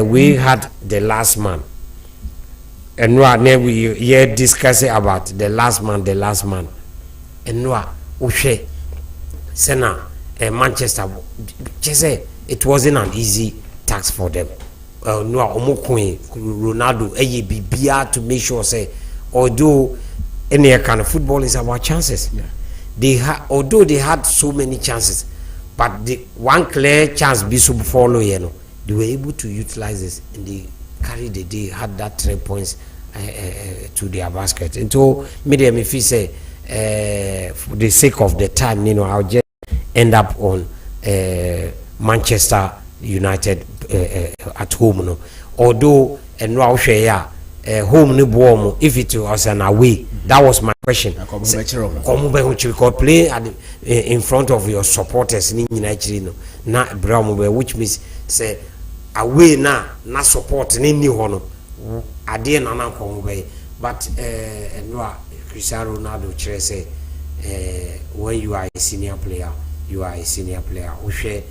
S4: we had the last man. And we here discussing about the last man. And Ushe Sena Manchester just say it wasn't an easy task for them. Ronaldo bibia to make sure say although any kind of football is about chances. Although they had so many chances, but the one clear chance be sub follow, you know, they were able to utilize this and they carried the day, had that 3 points to their basket. And so medium if you say for the sake of the time, you know, I'll just end up on Manchester United at home, you know. Although and now share home ni boom if it was an away. That was my question. Come play in front of your supporters ni actually no na brown which means say away na support ni hono ade na na come but no Cristiano Ronaldo chere say when you are a senior player we share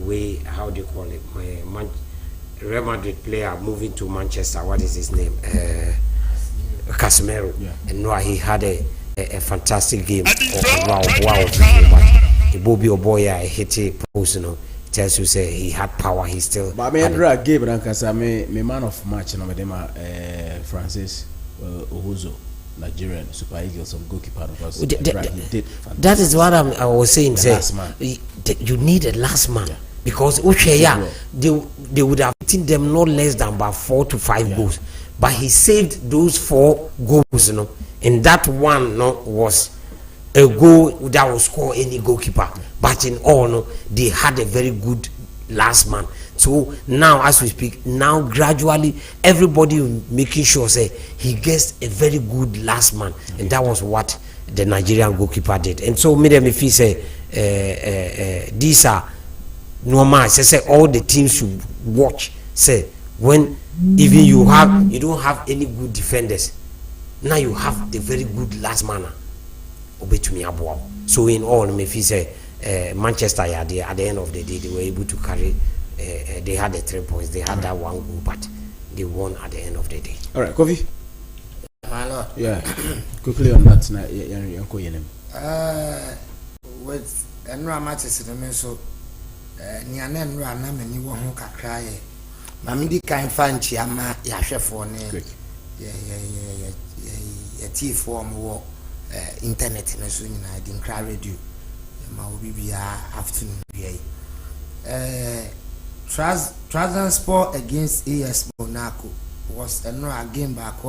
S4: way how do you call it Real Madrid player moving to Manchester, what is his name? Casemiro. Yeah. And no, he had a fantastic game. Wow. The Bobby Oboya hit a post, you know. Tells you say he had power, he still. But I mean, I gave me man of match, you know, with Francis Ohuzo, Nigerian Super Eagles, some goalkeeper. Because he did. That is what I was saying. Last man. You need a last man. Yeah. Because they would have beaten them not less than about 4 to 5 goals, but he saved those 4 goals, you know. And that one was a goal that will score any goalkeeper. But in all, they had a very good last man. So now, as we speak, now gradually everybody making sure say he gets a very good last man, and that was what the Nigerian goalkeeper did. And so, if he say these are normal, say all the teams should watch. Say when even you don't have any good defenders, now you have the very good last man. So in all, if he say Manchester, at the end of the day, they were able to carry. They had the 3 points. They had that 1 goal, but they won at the end of the day. All right, Kofi.
S3: My lord.
S1: Yeah. Quickly on that,
S3: with no matches in the so. Niane nra na mani wo ho kakra ye mami di kan fanchi ama ya hwefo ne ye tifo mo wo internet na so nyina Adinkra radio ma obi bia afternoon bia Transport against AS Monaco was a game back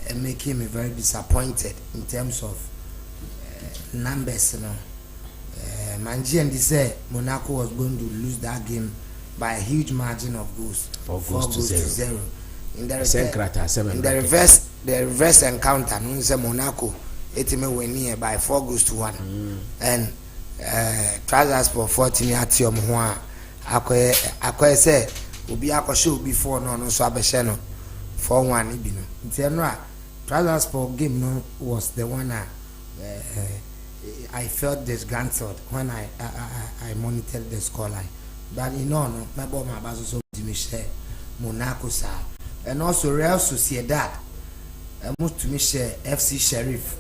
S3: and making me very disappointed in terms of numbers, you know. Manji and say Monaco was going to lose that game by a huge margin of goals. 4 goals to 0. In the reverse encounter, no say Monaco etime win by 4 goals to 1. And Transport 14 at your ho akoye say obi akosho before no so abehye no 4-1 ibi no. Nti Transport game no was the one I felt disgruntled when I monitored the scoreline. But no, my boy, my bazo so Monaco sir, and also Real Sociedad moved to Michel FC Sheriff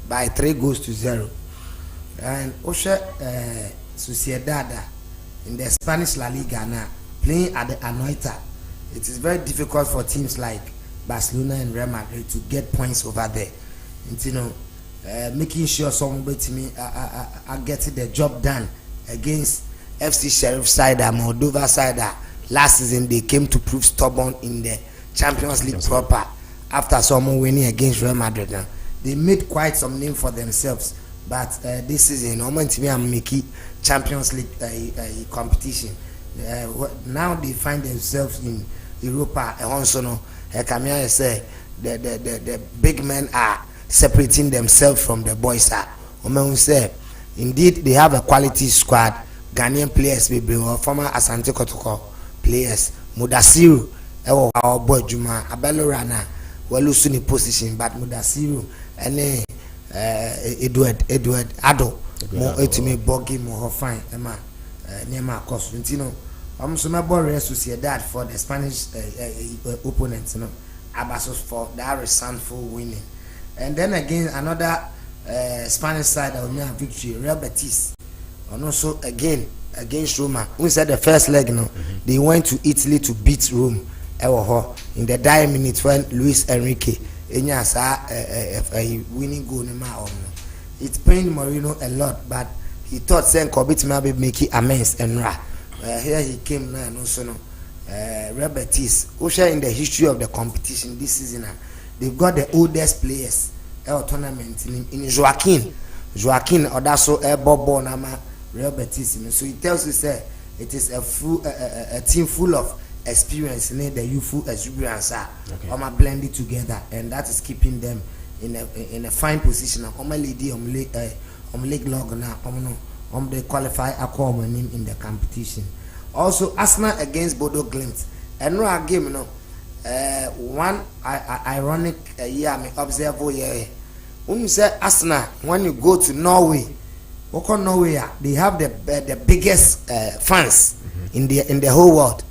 S3: by 3 goals to 0. And Osha Sociedad in the Spanish La Liga now playing at the Anoeta. It is very difficult for teams like Barcelona and Real Madrid to get points over there. And, you know, making sure somebody to me are getting the job done against FC Sheriff side and Moldova side. Last season they came to prove stubborn in the Champions League proper after someone winning against Real Madrid. They made quite some name for themselves, but this season I'm making Champions League competition. Now they find themselves in Europa. And also, Kamia say the big men are separating themselves from the boys. Say indeed they have a quality squad. Ghanaian players will be former Asante Kotoko players. Mudasiru, our boy Juma Abelorana, well losing in position, but Mudasiru and Edward Ado, more ultimate boggy, more fine, Emma, Nema Cosentino. So my boy associate that for the Spanish opponents, you know, Abasos for that resentful winning. And then again, another Spanish side of near victory, Real Betis. And also again against Roma. We said the first leg, you know, they went to Italy to beat Rome. In the dying minutes when Luis Enrique a winning goal. It pained Mourinho a lot, but he thought saying Kobit maybe making amends and here he came now and also Real Betis. Usher in the history of the competition this season. They've got the oldest players tournament in Joaquin Odaso Bobo Nama Real Betis. So it tells you say it is a team full of experience in the youthful exuberance are blended together, and that is keeping them in a fine position. League log now, they qualify in the competition. Also, Arsenal against Bodo Glimt, and no game, you know, one ironic year me observe here. When you say Arsenal, when you go to Norway, Norway, they have the biggest fans in the whole world.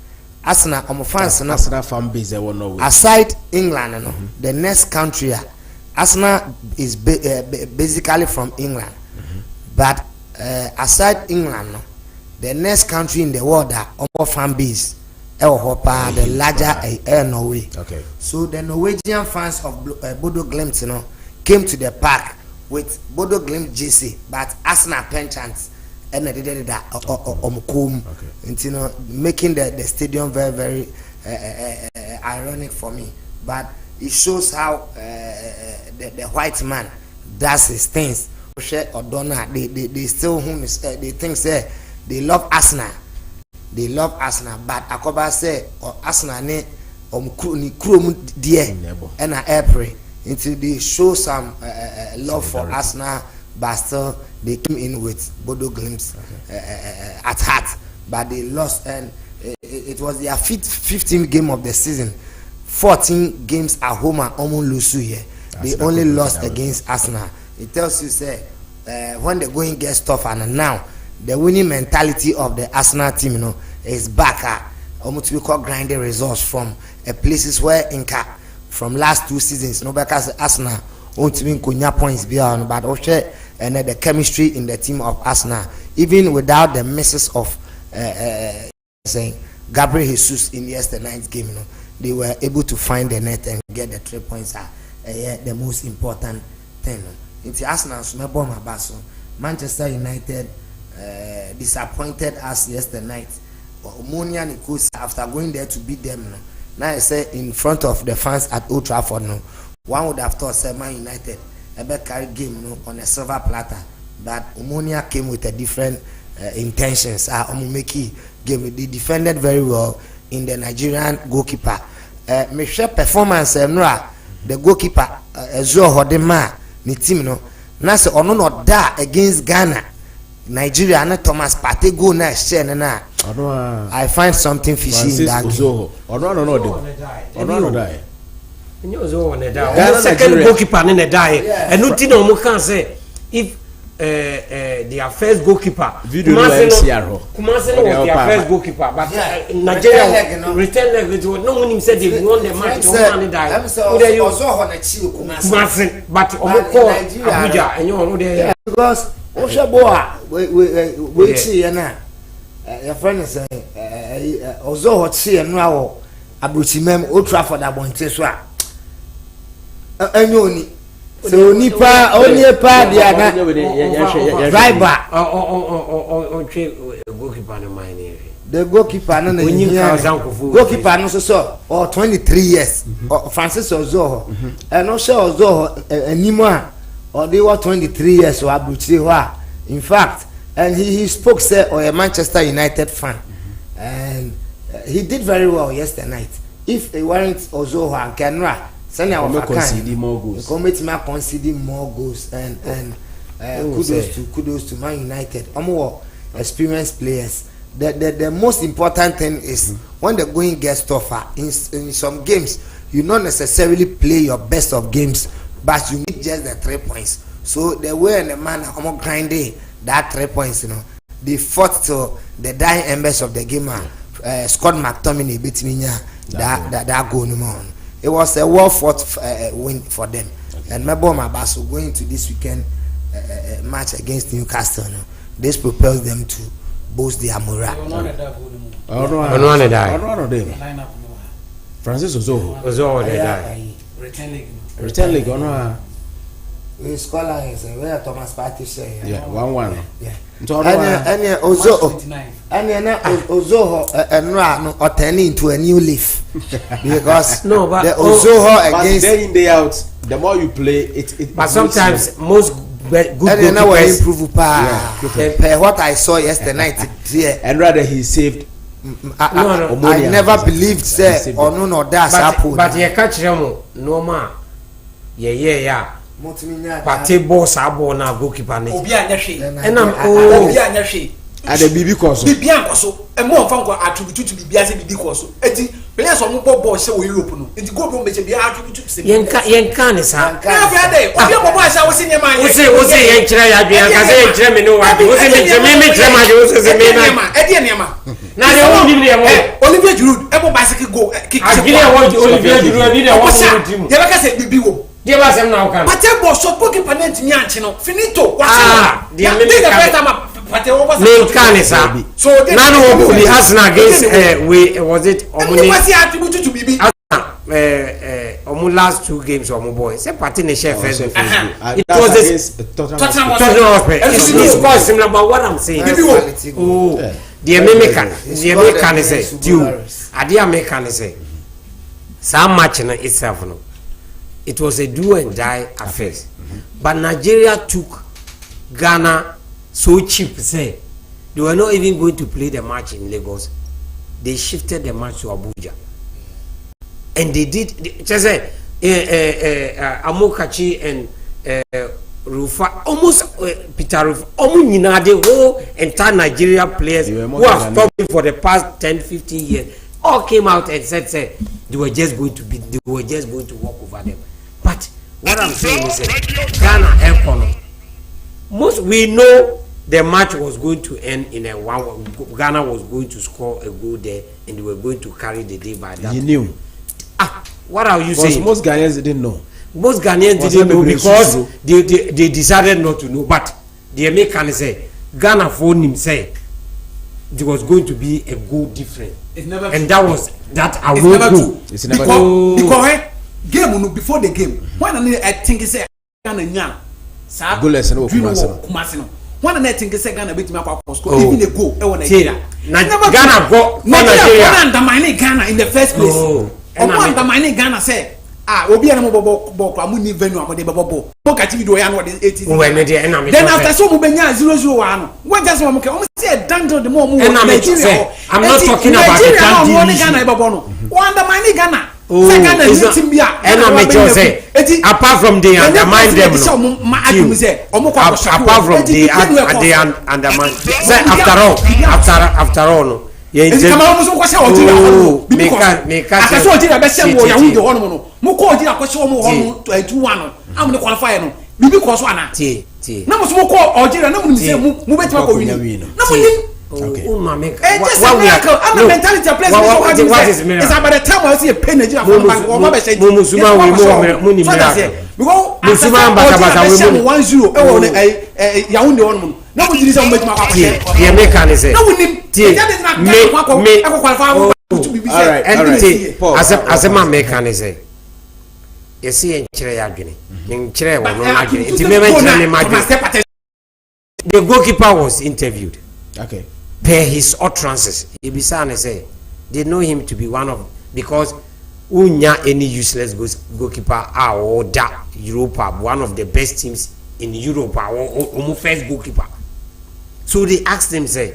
S3: Arsenal, fans,
S1: Arsenal fan base there Norway.
S3: Aside England, the next country, Arsenal is basically from England, but aside England, the next country in the world that fan base, the larger Norway.
S1: Okay.
S3: So the Norwegian fans of Bodo Glimt, came to the park with Bodo Glimt JC, but Arsenal penchants and they did that making the stadium very, very ironic for me. But it shows how the white man does his things. They still they think say they love Arsenal. They love Arsenal, but Akoba say Arsenal ne krum dear and April until they show some love for Arsenal, but still they came in with Bodo Glimt at heart, but they lost, and it was their 15th game of the season. 14 games at home and almost lose here. They only lost against Arsenal. It tells you say when the going gets tough, and now the winning mentality of the Arsenal team, is back. Almost we call grinding results from places where from last 2 seasons, because Arsenal won't win Konya points beyond, but also and the chemistry in the team of Arsenal, even without the misses of saying Gabriel Jesus in yesterday's game, they were able to find the net and get the 3 points. The most important thing. It's Arsenal, Manchester United disappointed us yesterday night. Omonia Nikos, after going there to beat them, now I say in front of the fans at Old Trafford, one would have thought Man United a carry game on a silver platter, but Omonia came with a different intentions. Omumeki game, they defended very well in the Nigerian goalkeeper. Michelle performance the goalkeeper Ezo Hodema ni team na se ono no da against Ghana, Nigeria na Thomas Partey go na share na I find something fishy in that game.
S1: No die.
S4: Ozo on die. Second goalkeeper na die. And no tin o can say if their first goalkeeper Kumase was their first goalkeeper, but Nigeria return leg no one said they won the match. Kumase, but Abuja and you there
S3: because Oshabo we see na your friend is Ozo hot see and now Abuchimem Old Trafford abonte so anyoni so nipa only pa dia na driver
S4: goalkeeper no mine
S3: the goalkeeper no goalkeeper no so or 23 years Francis Ozo and no sure Ozo animo or they were 23 years or Abuchi ho in fact, and he spoke say or a Manchester United fan, and he did very well yesterday night. If it weren't Ozo and Kenra conceding more goals, and kudos to Man United. More experienced players. The most important thing is when the going gets tougher. In some games, you not necessarily play your best of games, but you need just the 3 points. So the way and the man are grinding that 3 points, they fought till the dying embers of the game. Scott McTominay beat me that goal on. It was a well-fought win for them. Okay. And Meboma Basso going to this weekend match against Newcastle. This propels them to boost their morale.
S1: Francis Ozo. Return league.
S3: We scholar is where Thomas Partey say.
S1: Yeah, 1-1.
S3: Yeah. And Ozo. And Ozo and or turning into a new leaf because
S4: no, but
S3: the Ozo against
S1: day in day out. The more you play, it
S4: but sometimes most good
S3: goalkeepers improve. What I saw yesterday night,
S1: and rather he saved
S3: I never believed say or no that's happen.
S4: But you catch them no ma. Yeah. Party boss abo na goalkeeper ne.
S2: Obi anyahwe.
S4: Enam
S2: obi anyahwe.
S1: Ade bibi koso.
S2: Bibi ankoso. E mo mfa nko attribute to bibi ase bibi koso. Enti players on bo ball se wo Europe no. Enti go be meche bia attribute to se.
S4: Yenka ne sa.
S2: Na Friday, obi bo ball ase wo se nyema.
S4: Wo se yen kire ya bia ka se yen kire me no wa. Wo se me kire ma de wo se me na.
S2: E die nyema.
S4: Na de wo nim ne wo.
S2: Olivier Giroud e bo bicycle go kick.
S4: Agile wo Olivier Giroud ni de wo wo team.
S2: Ye ba ka se bibi wo.
S4: Dia ba sem na o kan.
S2: Pate bo so goalkeeper na ntimi anche no. Finito.
S4: The
S2: first time Pate wo was.
S4: Menkanisa. So now we Arsenal against we was it
S2: Omuni. What's the attribute to bibi?
S4: Omu last 2 games omu boy. Say party ne share first. It
S1: was this
S2: Tottenham.
S4: It's quite similar, but what I'm saying. Oh, the American is due. The American is some match in itself. No, it was a do and die affair. But Nigeria took Ghana so cheap. Say they were not even going to play the match in Lagos. They shifted the match to Abuja. And they did. Just say Amokachi and Rufa, almost Peter Rufa, the whole entire Nigeria players who have stopped for the past 10-15 years all came out and said they were just going to walk over them. But what I'm saying is Ghana economy. Most we know the match was going to end in a 1-1. Ghana was going to score a goal there, and they were going to carry the day by that.
S1: You knew.
S4: What are you saying?
S1: Most Ghanaians didn't know.
S4: Most Ghanaians didn't know because they decided not to know. But the American say Ghana phoned him say there was going to be a goal different. And that was that a road goal.
S1: It's never
S2: true. Because game before the game, when I think it's Ghana nya.
S1: Goalless no Kumasi.
S2: When I think it's Ghana beat me up score even a goal.
S4: Ghana go
S2: Nigeria undermine Ghana in the first place. Undermine Ghana say obi na mo bobo kwa mu ni venue amode bobo mo ka TV do ya no 80. Then after so mo benya 0-0 when just mo ke o say dandle the mo Nigeria.
S4: I'm not talking about the country.
S2: Ghana bobo no. Undermine Ghana. Ghana is team bia.
S4: Apart from the undermine them. Apart from the undermine. Say after all no.
S2: Esi kama muso ko se ojira hono because akaso ojira be se mo ya hu de hono no mo ko ojira ko se mo hono 2-1 am ne qualify no bibi ko so ana na muso mo ko ojira na mo ni se mo betima ko win na mo ni
S4: okay make
S2: what we are I'm a mentality place what is it's about the time I see a pen Nigeria for bank o ma be say
S4: musuma we mo ni miracle
S2: because musuma baka we mo 1-0 e wo ya hu de hono no na mo jiri se mo betima ko
S4: the American say
S2: na mo ni
S4: as a man can say you see in Chile the goalkeeper was interviewed per his utterances. Ibisane say they know him to be one of because unya any useless goalkeeper or that Europa one of the best teams in Europe or first goalkeeper. So they asked him say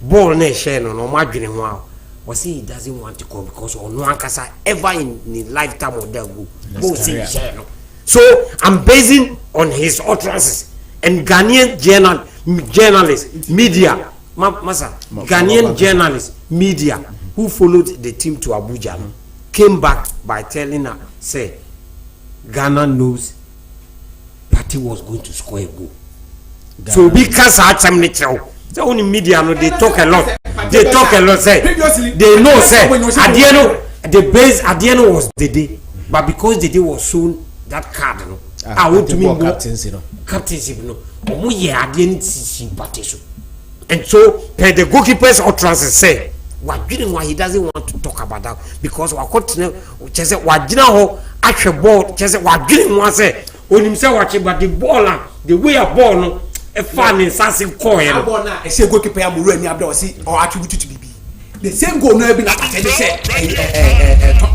S4: ball na share no madwene ho was he doesn't want to go because on one kasa ever in the lifetime of that go ball say share no. So I'm basing on his utterances and Ghanaian journalists media Ghanaian journalists media who followed the team to Abuja came back by telling her say Ghana knows party was going to score a goal. So because I am natural the only media no they talk a lot say they know say the base Adieno was the day but because the day was shown that card no I want to mean captaincy no omo ye Adieno sympathy so and so the goalkeeper's utterances say why he doesn't want to talk about that because wa continue chese wa gina ho ahwe ball chese wa dwene ho say onim say wa che but the ball the way a ball no a fan in Sassy Coin.
S2: I say goalkeeper Amuru and Abdo see or attribute to be. The same goal no be like they say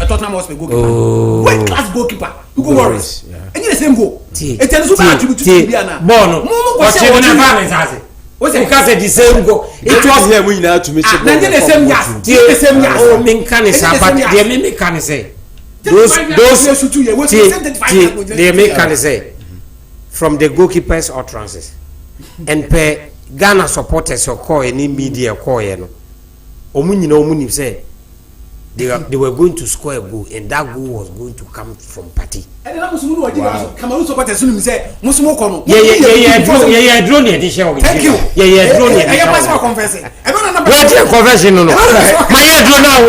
S2: Tottenham was the goalkeeper. What class goalkeeper? You go worries. And the same goal. It tells you attribute to be ana.
S4: Bono. What you never is as What's the case the same go? It was
S1: here we now to meet you.
S4: The same years. The same years. Oh, me can say, but the me can say. Those the me can say from the goalkeepers or trances and pay Ghana supporters or call any media call you know. Omuni say they were going to score a goal and that goal was going to come from party. And then Cameroon supporters say Musumo kono. Yeah, drone edition. Thank you. Yeah, drone edition. I pass my confession. Wait, confession no. My head drone now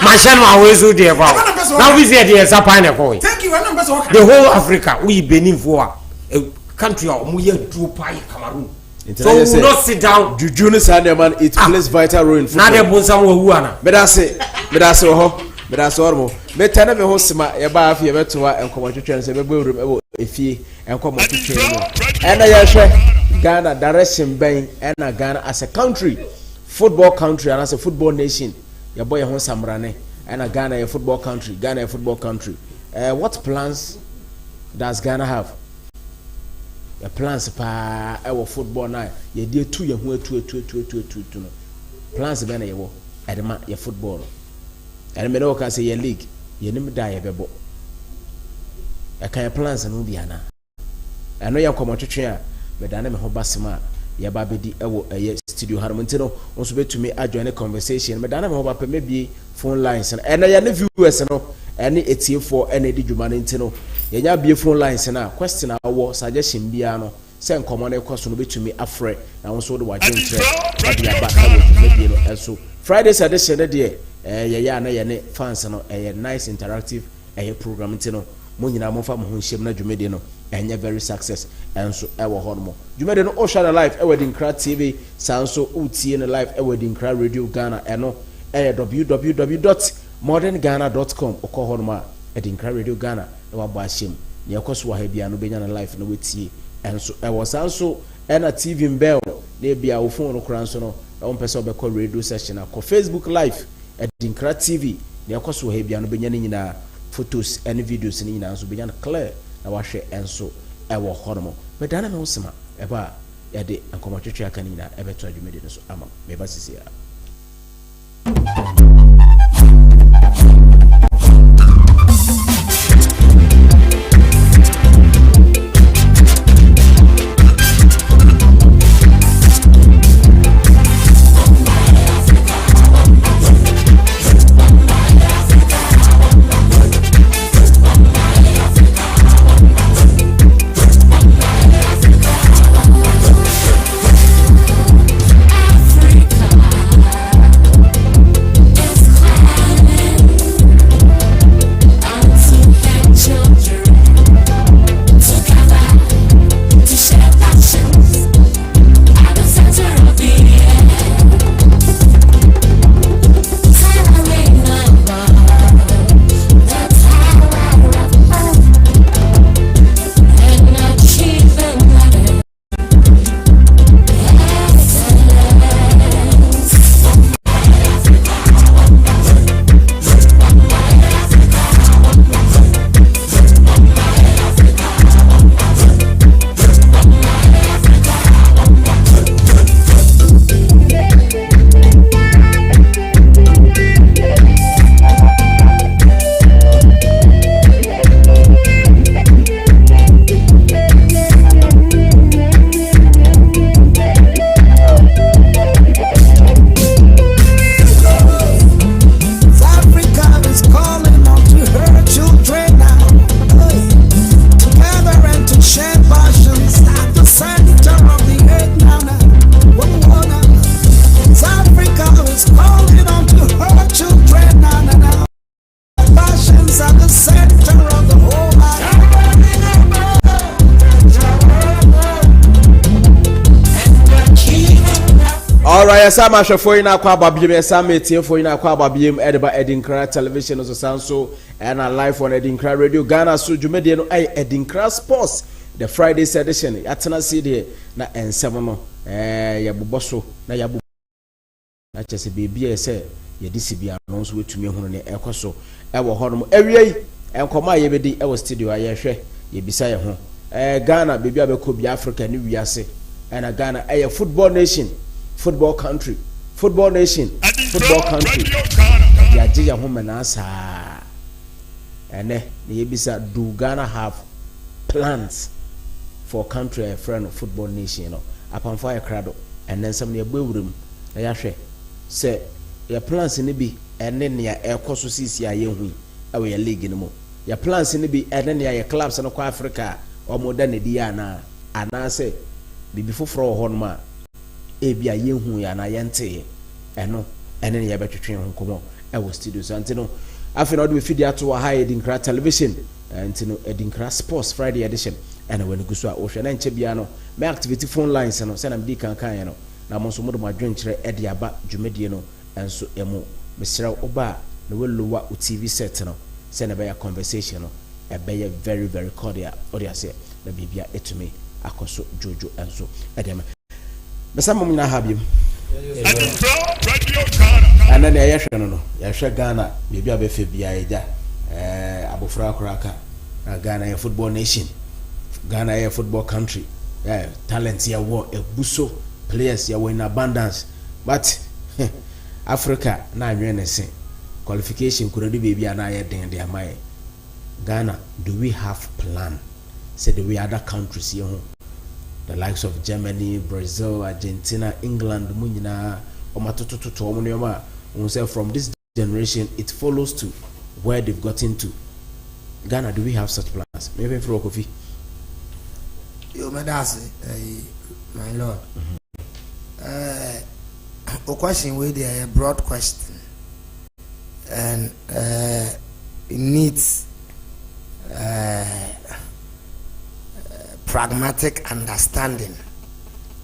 S4: my channel always do there about. Now we say there sapane ko. Thank you. The whole Africa we Benin for a country of muye do pie Cameroon. So we will not sit down.
S1: Juju ne Sunday man, it plays vital role in football.
S4: Now they bon some wuana.
S1: Medase ho. Me tana me ho sima ye ba afi ye betoa enkomo twetwe se be bewurum e wo efie enkomo twetwe no. Ena ye hwe Ghana direction ben ena Ghana as a country, football country and as a football nation. Ye boy ho samrane ena Ghana a football country, Ghana a football country. What plans does Ghana have? The plans pa our football now ye dey two ye ho atu no plans be na ye wo edema ye football and me no can say ye league ye nim da ye bebo e kan plans no bia na eno ye komotwetwe a me da na me ho basema ye ba bedi ewo eye studio harmonti no onso betumi adjoin conversation me da na me ho ba pe mebie phone lines na eno ye ne viewers no ene etiefo ene di dwuma nti no yenya bie phone lines na question awo suggestion bia no se nkomo na ekoso no betumi afre na wonso de waje ntre ade aba bie no enso Friday's edition de ye na ye ne fans no nice interactive program nti no mo nyina mo fa mo ho hyem na dwumede no enye very success enso ewo ho no dwumede no o share live Adinkra TV sanso utie no live Adinkra Radio Ghana eno www.modernghana.com okohonma Adinkra Radio Ghana na waba ahyem ne yakoso wa ha bia no benya na live na wetie enso sanso ena TV mbell na bia wo phone no kranso no na won pese obekọ radio session akọ Facebook live Adinkra TV ne yakoso wa ha bia no benya ne nyina photos and videos ni nyina so benya na clear na wahwe enso ewo hono me dana me wosema eba ya de ankomotwetwe aka ni nyina ebeto adwumede no so ama me ba sisi ya. Sama shofo ina kwa babiem sama etiefo ina kwa babiem edeba Adinkra television so sanso and live on Adinkra Radio Ghana so dwumede no ai Adinkra Sports the Friday's edition yatena see na ensem no yaboboso na yabo na chese bebia ese yedisi bia no so wetumi hunu ne ekoso ewo honom awiei enkoma yebedi ewo studio ayehwe yebisa ye ho Ghana bebia beko bi Africa ni wiase and Ghana a football nation, football country, football nation, football country. Ya jiya ho menasa. Ene ne yebisa, do Ghana have plans for country a friend of football nation, you know? Upon fire crowd, and then some near Bewrim, I say, your plans in the be, and then near air courses, ya young, away a league in the mo. Your plans in the be, and then near clubs in Africa or modern Diana, and I say, be before for Honma, a be a young and I yente, and no, and then you better train on come on. I was still do something. No, I feel not we feed to a high Adinkra television, and to know Adinkra Sports Friday edition. And when you go to Ocean and Chebiano, my activity phone lines and send them Deacon Kayano. Now, most of my drink Eddie Abba, Jumediano, and so Emo, Mr. Oba, the will lower TV set, send a better conversation, a better very, very cordial. Or they say, the baby it to me, Akoso, Jojo, and so Edema. But some women have him. And then I no, Yasha Ghana, maybe a Befibia, Abufra Kraka, Ghana, a football nation. Ghana a football country. Talents here war a buso, players here were in abundance. But Africa na say qualification could be an eye then they are Ghana, do we have plan? Say the way other countries here, the likes of Germany, Brazil, Argentina, England, Munina, from this generation it follows to where they've gotten to. Ghana, do we have such plans? Maybe for coffee.
S3: You may ask, my lord. A question with a broad question, and it needs pragmatic understanding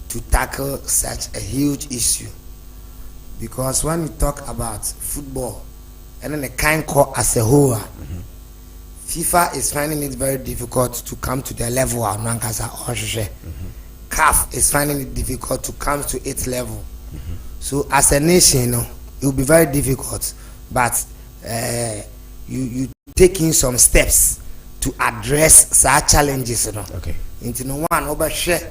S3: to tackle such a huge issue. Because when we talk about football and then the kind call as a whole, FIFA is finding it very difficult to come to the level of Nankasa or CAF is finding it difficult to come to its level. So as a nation, it will be very difficult. But you taking some steps to address such challenges.
S1: Okay.
S3: Into no one overshare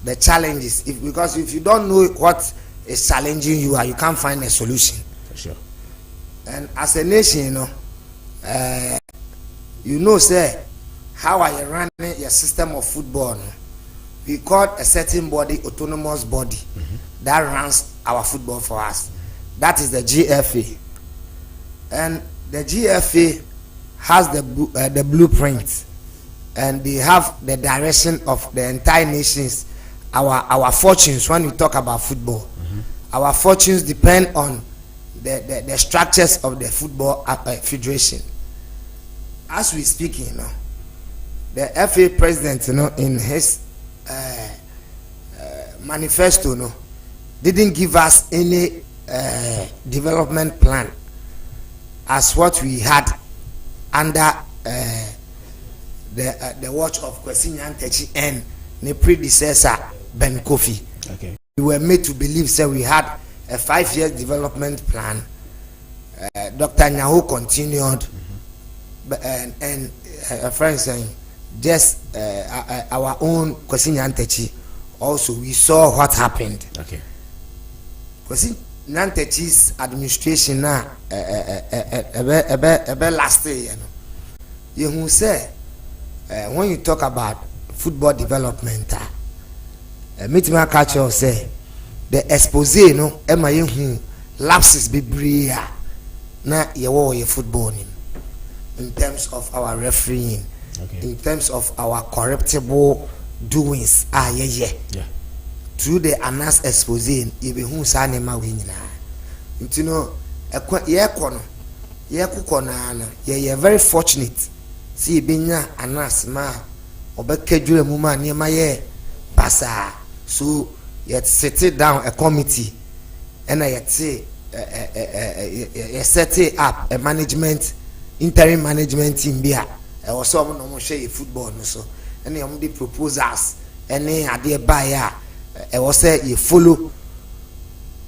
S3: the challenges. Because if you don't know what is challenging you, you can't find a solution.
S1: For sure.
S3: And as a nation, say how are you running your system of football? We call a certain body autonomous body that runs our football for us. That is the GFA, and the GFA has the blueprint, and they have the direction of the entire nations. Our fortunes, when we talk about football, our fortunes depend on the structures of the football federation. As we speak, the FA president, in his manifesto, didn't give us any development plan as what we had under the watch of Kwesi Nyantakyi and the predecessor Ben Kofi.
S1: Okay.
S3: We were made to believe we had a 5-year development plan. Dr. Nyaho continued, and a friend saying, just our own Kwesi Nyantakyi also, we saw what happened.
S1: Okay.
S3: Kwesi Nyantakyi's administration now, last year, you say, when you talk about football development, meeting culture say the expose lapses be bria na ye football in terms of our refereeing, in terms of our corruptible doings. Through the Anas expose, you be who sa nema we nyina. Ye very fortunate. See binya Anas ma obekedure mu ma nema ye basa. So yet sit down a committee and I say set up a management, interim management team here. I was some no share football no so and the proposals and then I did buy I was say you follow.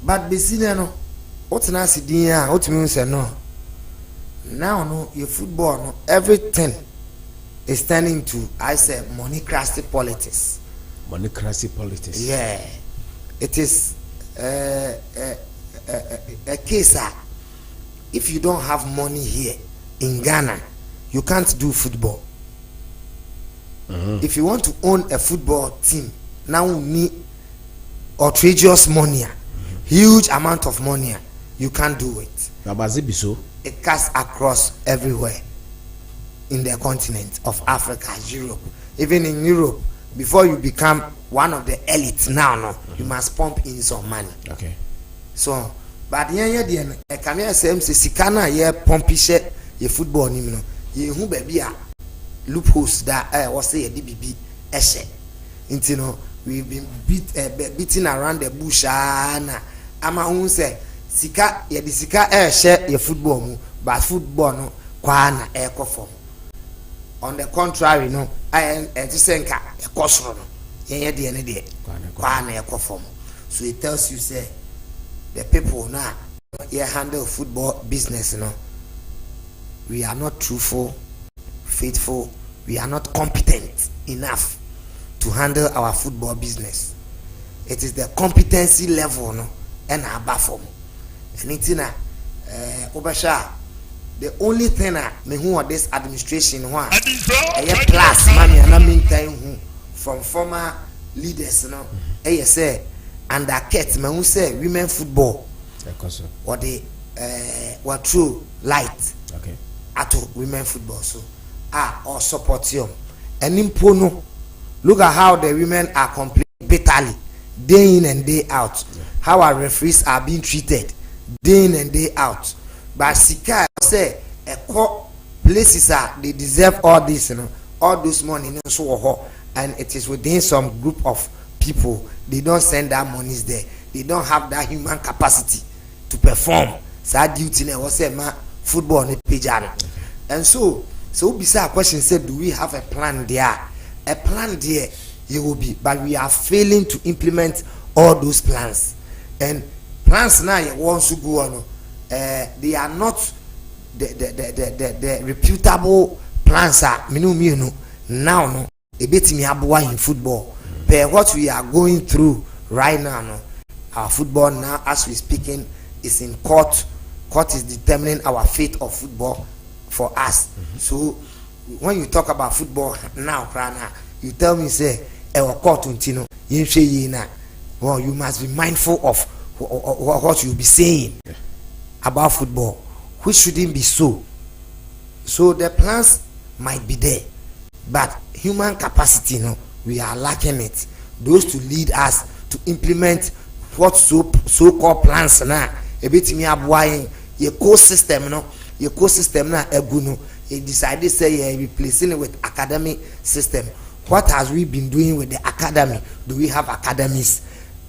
S3: But basically no what na sidia what mean say no. Now no your football no everything is turning to I say money crusty politics.
S1: Monocracy politics.
S3: Yeah, it is a case. If you don't have money here in Ghana, you can't do football. If you want to own a football team, now you need outrageous money, huge amount of money. You can't do it. It cuts across everywhere in the continent of Africa, Europe. Even in Europe, before you become one of the elites now, you must pump in some money.
S1: Okay.
S3: So, but the come here say sikana ye pumpishe ye football ni no. Ye hu baby a loopholes that was say DBB eshe. Into no, we've been beating around the bush na ama hu say sika ye di sika eshe ye football mu, but football no kwa na form. On the contrary, no, I think a cost no. Ye de ne de kwa na form. So it tells you say the people now handle football business, we are not truthful, faithful, we are not competent enough to handle our football business. It is the competency level and above form. Anything Obasha, the only thing me who are this administration plus money and I mean time from former leaders say and that cat man who say women football or the what true light at women football so or support you and impono look at how the women are complaining bitterly day in and day out how our referees are being treated day in and day out but sika say places they deserve all this all those money so and it is within some group of people. They don't send that monies there. They don't have that human capacity to perform. Sad duty was say man football on the page. And so beside question said, do we have a plan there? A plan there it will be, but we are failing to implement all those plans. And plans now want to go on. They are not the reputable plans are now no a bit me abuwa in football. But what we are going through right now, our football now, as we speaking, is in court. Court is determining our fate of football for us. So when you talk about football now, you tell me say, court well, you must be mindful of what you'll be saying about football, which shouldn't be so. So the plans might be there, but human capacity, we are lacking it. Those to lead us to implement what so-called plans now. A bit me abuaing your ecosystem, your ecosystem na eguno. He decided say replacing it with academic system. What has we been doing with the academy? Do we have academies?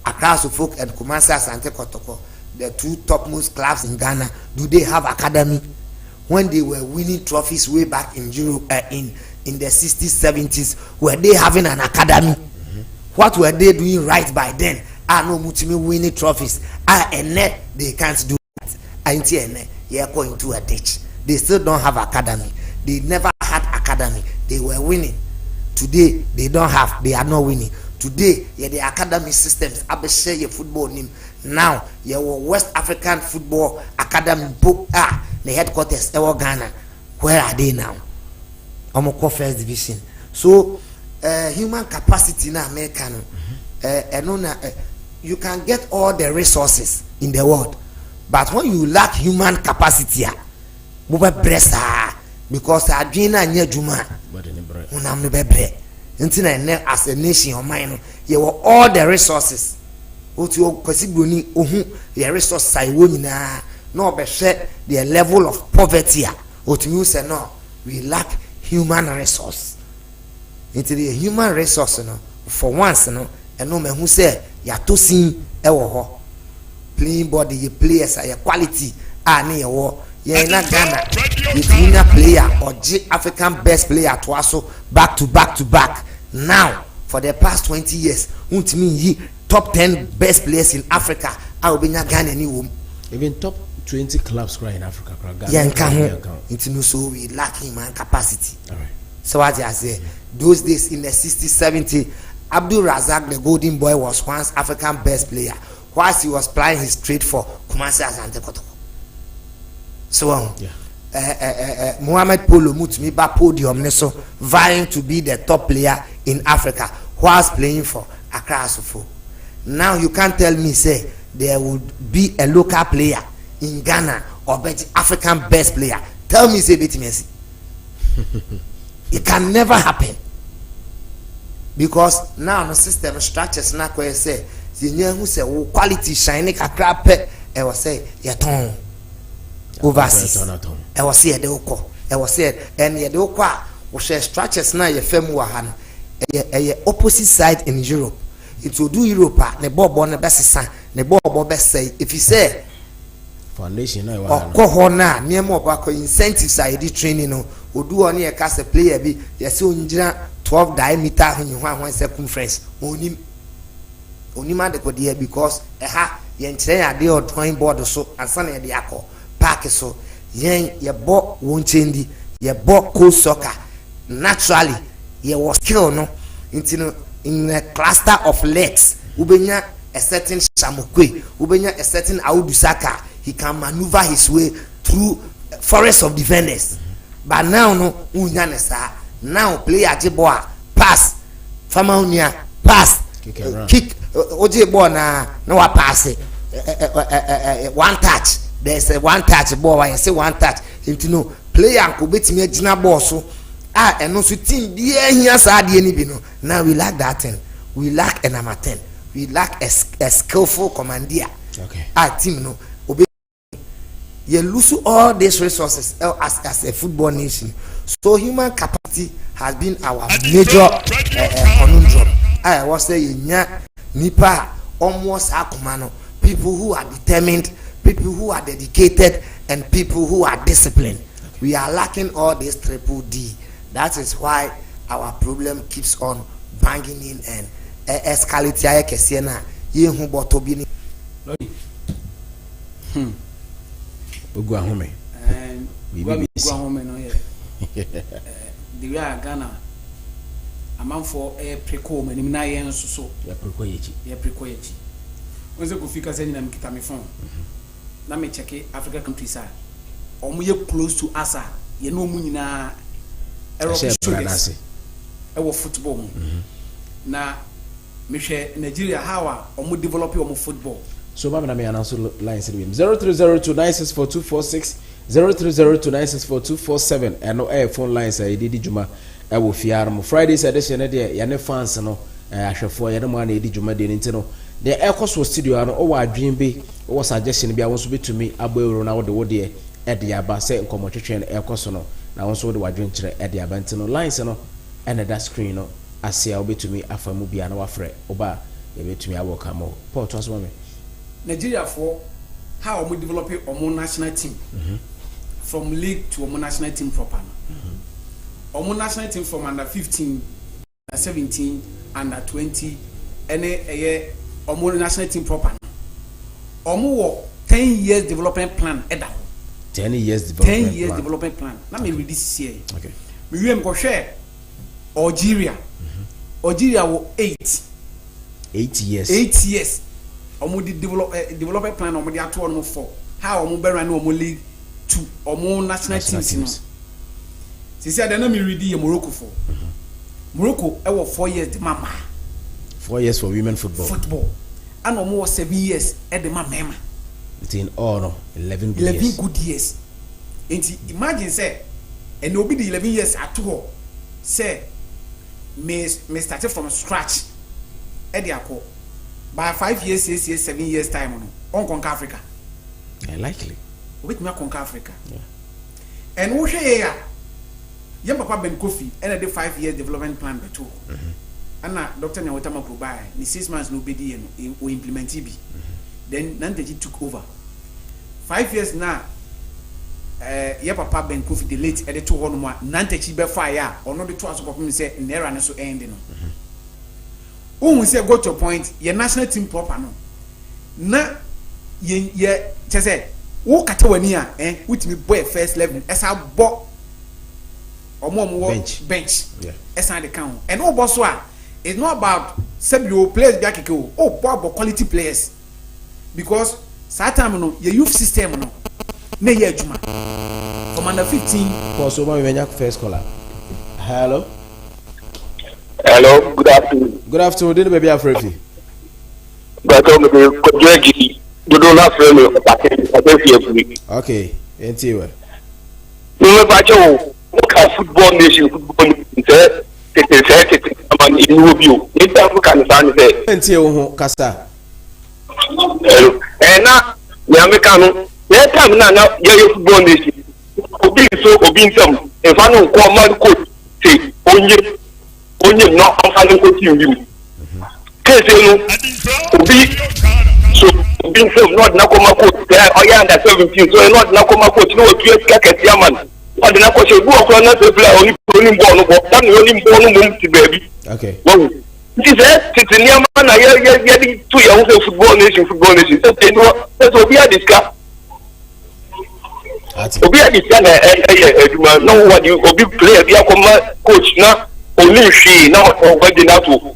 S3: Accra Suffolk and Kumasi Asante Kotoko, the two topmost clubs in Ghana, do they have academy? When they were winning trophies way back in Europe, in the 60s, 70s, were they having an academy? What were they doing right by then? No mutimi winning trophies. And net they can't do that. You're going to a ditch. They still don't have academy. They never had academy. They were winning. Today they don't have. They are not winning. Today, the academy systems. I be share your football name now. Your West African Football Academy book. The headquarters in Ghana. Where are they now? I'm a first division. So human capacity in America, you can get all the resources in the world, but when you lack human capacity, because as a nation or mine, you were all the resources. The resources no be the level of poverty. No, we lack human resource. Into the human resource, for once, and no man who say ya to sing playing body, your players are your quality, near war. Yeah, in Ghana, the winner player or African best player to also back to back. Now, for the past 20 years, top 10 best players in Africa, I will be Ghana any
S1: even top 20 clubs in Africa.
S3: So we lack human capacity.
S1: All right.
S3: So as I say, those days in the 60s, 70s, Abdul Razak, the golden boy, was once African best player whilst he was plying his trade for Kumasi Asante Kotoko. So Mohamed Polo Mutumi ba podium neso vying to be the top player in Africa whilst playing for Accra Asofo. Now you can't tell me say there would be a local player in Ghana or bet African best player. Tell me say Betty Messi. It can never happen. Because now the system structures na kwa say who say quality shine kakra pe e was say yeton overseas e was say de ukọ e was say and ye de ukọ we share structures na ye fam wa ha no e opposite side in Europe. It will do Europe ne bobo ne besesa ne bobo besay if you say
S1: foundation na wa
S3: ko ho na ne mo ba ko incentives I di training no odu oni e ka say player bi ye say onjira 12 diameter when circumference onim ade ko there because yen train ade or drawing board so ansa na de akọ park so yen ye bo won chendi ye bo cool soccer naturally ye was skill no in a cluster of legs ubenya a certain Shamukwe ubenya a certain Audu Saka, he can maneuver his way through forest of defenders. But now no unya nesa. Now player Jiboa pass Famaunia pass kick Ojibo na wa pass one touch. There's a one touch ball. I say one touch. You know player ko betimi agina ball so and no so team here sad no. Now we lack that thing. We lack an number 10. We lack a skillful commander.
S1: Okay.
S3: Team no you lose all these resources as a football nation. So human capacity has been our major conundrum. I was saying nipa almost akumano, people who are determined, people who are dedicated, and people who are disciplined. We are lacking all this triple D. That is why our problem keeps on banging in and escalating. Kesiena yehu botobini.
S1: Uguahome.
S2: And Uguahome no here. The way Ghana, a man for a precom and na yen so.
S1: Ya prekoyechi.
S2: Ya prekoyechi. Once you fika send na mkita me phone. Na me check Africa countries are. Omo ye close to us are. Ye no mu nyina Europe ewo football mu. Na me hwe Nigeria how a omo develop omo football.
S1: So mama na me announce lines 0302964246 0302964247 and no air phone lines I did juma e wo fiar Fridays edition e de ya ne fans no ahwefo ya ne mo na edi juma de nti no the Ecos studio no o wa adwen bi o suggestion bi a won so betumi abawro na wo de e de aba se nkomo twetwe na Ecos no na won so de wadwen kire e de aba nti no lines no and that screen no asia obetumi afamu bia na wafre oba e betumi awoka mo Paul to so me
S2: Nigeria for how we develop our national team from league to our national team proper. Our national team from under 15, under 17, under 20, and our national team proper. Our 10 years development plan.
S1: 10 years development
S2: 10 years
S1: plan.
S2: Development plan. Let me read this here.
S1: Okay.
S2: We will share Algeria. Algeria will 8
S1: years.
S2: 8 years. Omo di development plan omo di ato omo for how omo be run omo league to omo national teams no. Sisi ada na me read ye Morocco for. Morocco e wo 4 years de mama.
S1: 4 years for women football.
S2: And omo 7 years e de mama.
S1: Between all no 11 good
S2: 11
S1: years.
S2: good years. Enti imagine say and obi the 11 years at all say me started from scratch e de akọ by 5 years, 6 years, 7 years time on conquer Africa.
S1: Yeah, likely.
S2: With me conquer Africa.
S1: Yeah.
S2: And who say young Papa Ben Kofi and the 5 years development plan be too. And now Dr. Nyawatama Kubai, the 6 months no BD and we implement TB. Then Nanteji took over. 5 years now. Young Papa Ben Kofi the late at the 2 1 Nanteji be fire or not the 2 hours say never and so ending. We say go to a point your national team proper no na ye say wo kata wani a with me boy first 11 esa bo omo bench
S1: yeah
S2: esa de count and no boss a it's not about you players back quality players because time no your youth system no na ye adwuma from under 15
S1: pause over when you first caller. Hello,
S11: good afternoon.
S1: Good afternoon, did baby Afrefi? Okay, anyway.
S11: Football nation, football
S1: Kasa.
S11: And now, Yamekano, that time now, you're football nation. Obi some, if I don't call my coach, say, only not on coach you. Obi some, not Nakoma coach, there, or you're under 17, so not Nakoma coach, no, you get Yaman. But the Nakoma should go for another player, only born, baby.
S1: Okay.
S11: This is it's in Yaman, you're getting 2 young football nation. That's what we are discussing. Obi a discuss no what you obi player be coach na only she na o gbe na to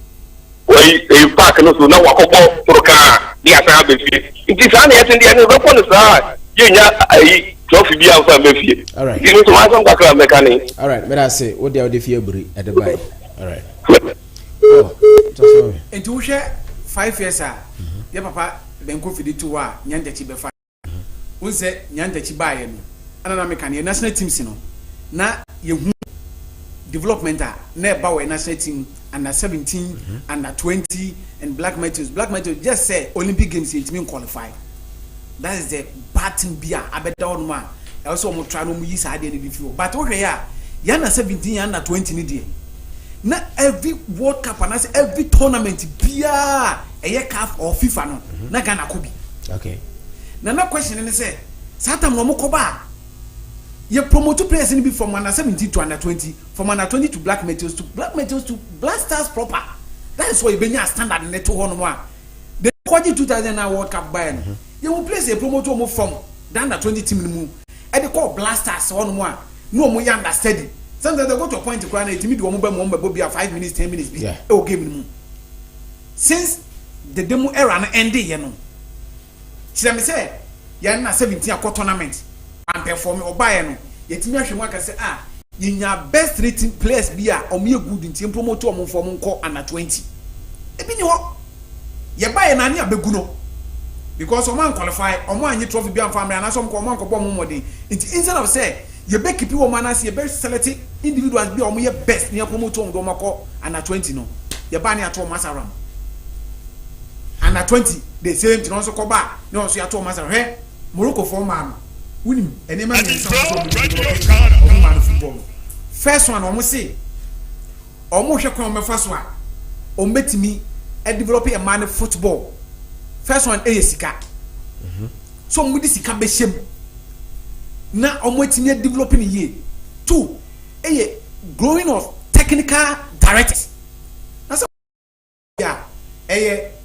S11: we park no so na wa ko pro ka dia sa be fie it is an yet dey no ko no sa yenya ai trophy bi am sa be fie
S1: all right
S11: you know to my some kakra mechanic
S1: all right me da say wo dia wo de fie buri e de bai all right oh just so
S2: and to share 5 years ya papa ben ko fidi to wa nyanda chi be fa unse nyanda chi baye no ana me kan national teams no na yehu development na ba we national team under 17 under 20 and black metals just say Olympic games it mean qualify. That is the bad thing bia abeda on ma also mo try no mu yi sa de ni before but what here ya na 17 ya na 20 ni de na every world cup and every tournament bia eye CAF or FIFA no na Ghana ko bi.
S1: Okay,
S2: na question ni say satam no mo ko ba you promote players in be from under 17 to under 20, from under 20 to black metals to black stars proper. That is why you bring a standard in the 200. The 2000 World Cup by you will place a promoter from the under 20 team and they call blasters on one. No more younger steady. Sometimes they go to a point to cry and me do a 5 minutes, 10 minutes.
S1: Yeah.
S2: Oh, give me. Since the demo era ended, you know. See, me say, you're not 17 a tournament. And perform or buy no yetimi ahwemo aka say yinya best rating players bia omo good nti promote omo form nko under 20 ebi ni ho ye buy na ania begu no because omo qualify omo anyi trophy bia family na so omo anko bom modern nti instead of say ye be keep woman as ye be select individuals bia omo ye best near promote omo ko under 20 no ye buy na ato masaram under 20 the same thing also ko ba no so ato masaram he Morocco form man winning any man football. First one, almost say, almost a crumb first one. Omit me and develop a man of football. First one, a sika. So, with this sika be shame. Now, almost me developing a year. 2, a growing of technical directors. That's yeah,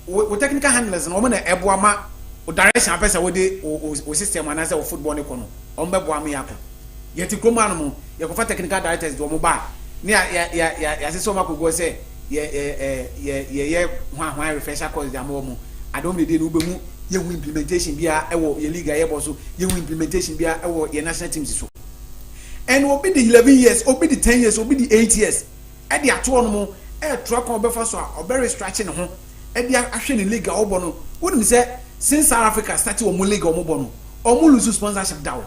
S2: with technical handlers and woman a boama. O direction apesa we dey o system and say o football ne kono o mbebo am yakọ yeti kroma no mo ye ko fa technical directors do mo ba ne ya se so makogo say ye hwan refresher course dey am mo adom dey no be mu ye hu implementation bia e wo ye league ye boso ye hu implementation bia e wo ye national teams so and obi the 11 years obi the 10 years obi the 8 years e dey ato no mo e track on be fa so a very stretching ho e dey ahwe ne league a obo no wonu say since South Africa started on league or mobono or lose sponsorship down.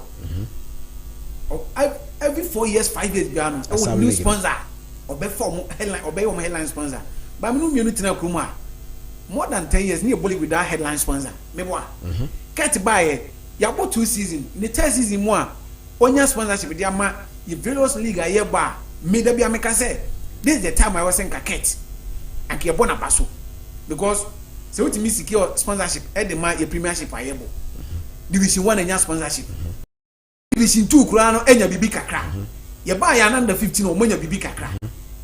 S2: Every 4 years, 5 years, piano or new sponsor or before headline or by headline sponsor. But I'm not more than 10 years near bully without headline sponsor. Maybe what? Can't buy it. You about 2 seasons. In the 3rd season, one on your sponsorship with your man, your various league a year bar. Maybe be a say this is the time I was saying Kaket and Kiabona Basso because. So what me secure sponsorship at the man your premiership ayebo. Division 1 enya sponsorship. Division 2 kura no enya bibi kakra. Ye ba ya under 15 o monya bibi kakra.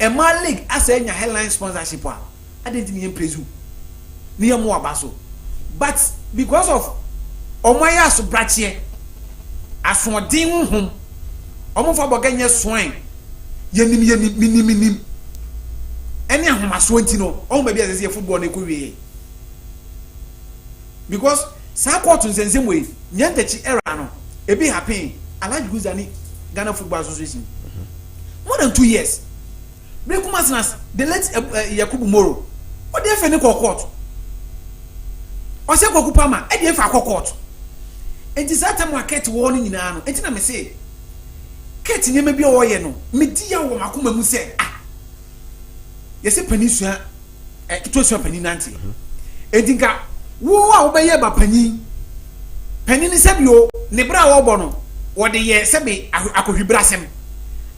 S2: E ma league as enya headline sponsorship a. Adenti ni emprezu. Ni emu abaso. But because of omaya so brachie asodin honhom. Omo fa boga nya soan. Yenim minim. any ahomaso ntino on baby as football na ekwe because sa court nsensem we nyantachi era no ebi happen Alhaji Guzani Ghana Football Association more than 2 years Brekumasnas the late Yakubu Moro what dey fe ni court o se Kwaku Pama e dey fa court enti sa time market wo ni nyina no enti na me say ket nyema bi o ye no me di ya wo makoma mu se yesi panisua kitosua paninante enti nka wo a wo be ye ba pani ni sebio ne bra wo bo no wo de ye sebe akohwibrasem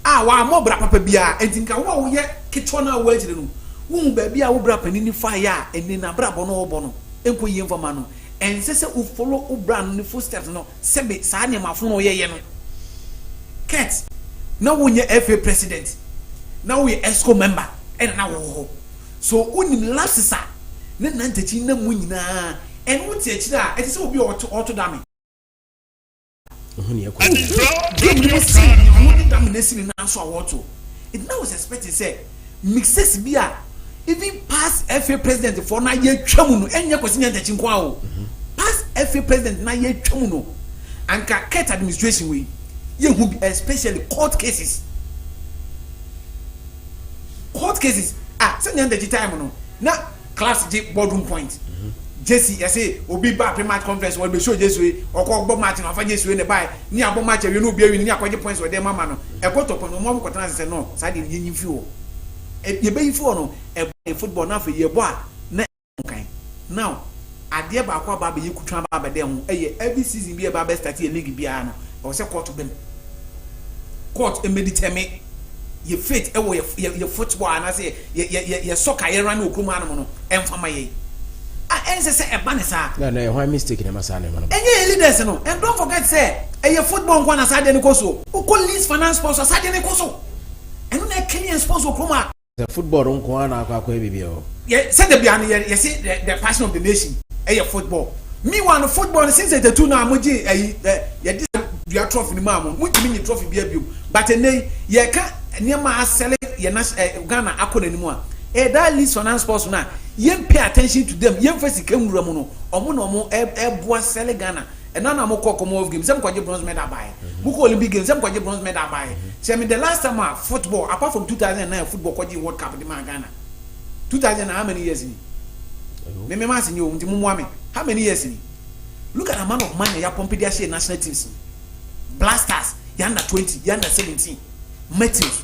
S2: wa mo bra papa bia enti nka wo ye kitwa na wo agire no wo ba bia wo bra pani ni fa ya eni na bra bo no wo bo no enko yi mfama no ensese u follow u bra no ni footsteps no sebe sa ne mafo no ye no ket na wo nye FA president na wo ye ESCO member na wo so unim lapsesa ne nantachi na mu nyina en wo ti akira e se obi auto dame
S1: ohun ye ko
S2: game see wo dame na sini na so auto it now was expected say mixes bia even past FA president for na ye twam no enye kwesi nantachi nko a o past FA president na ye twam no anka ket administration we ye hu especially court cases say nantachi time no na class J boardroom point Jesse I say obi ba pre-match conference we be show Jesse okọ gbo match no fa Jesse ne bai ni abo match we no bia wi ni akwaje points we dey mama no e go to point no mo ko tan say no sa de yin fi o ye be yin fi o no e football na fa ye bo a na kan now ade ba akwa ba be yikutwa ba be dem every season be ba be start a league bia no o say court bem court e mediteme ye fit e wo ye football and I say ye soccer ye run okuma no no emfama ye ense say e ba ne sa
S1: no why mistake na masa ne no
S2: enye leaders no and don't forget say ye football nkwa na sade ne koso uko lease finance sponsor sade ne koso eno na Kenyan sponsor okuma
S1: the football nkwa na akwa bibia o
S2: ye say the bia ye say the passion of the nation ye football me one football since 82 na amoji ye this trophy ni ma mo mutimi ni trophy bia bio but ene ye ka niema asele ye na Ghana akona ni mu a that list finance sports na ye pay attention to them ye first kemura mu no omo na omo eboa sele Ghana na na mo kokomo of games sem kwaje bronze medal buy mu ko Olympic games sem kwaje bronze medal buy say me the last time football apart from 2009 football kwaje World Cup di ma Ghana 2000 how many years ni me ma se nyo nti mu mu ame how many years ni look at the amount of money ya pump dia share national teams Blasters yanda 20 yanda 17 Matthews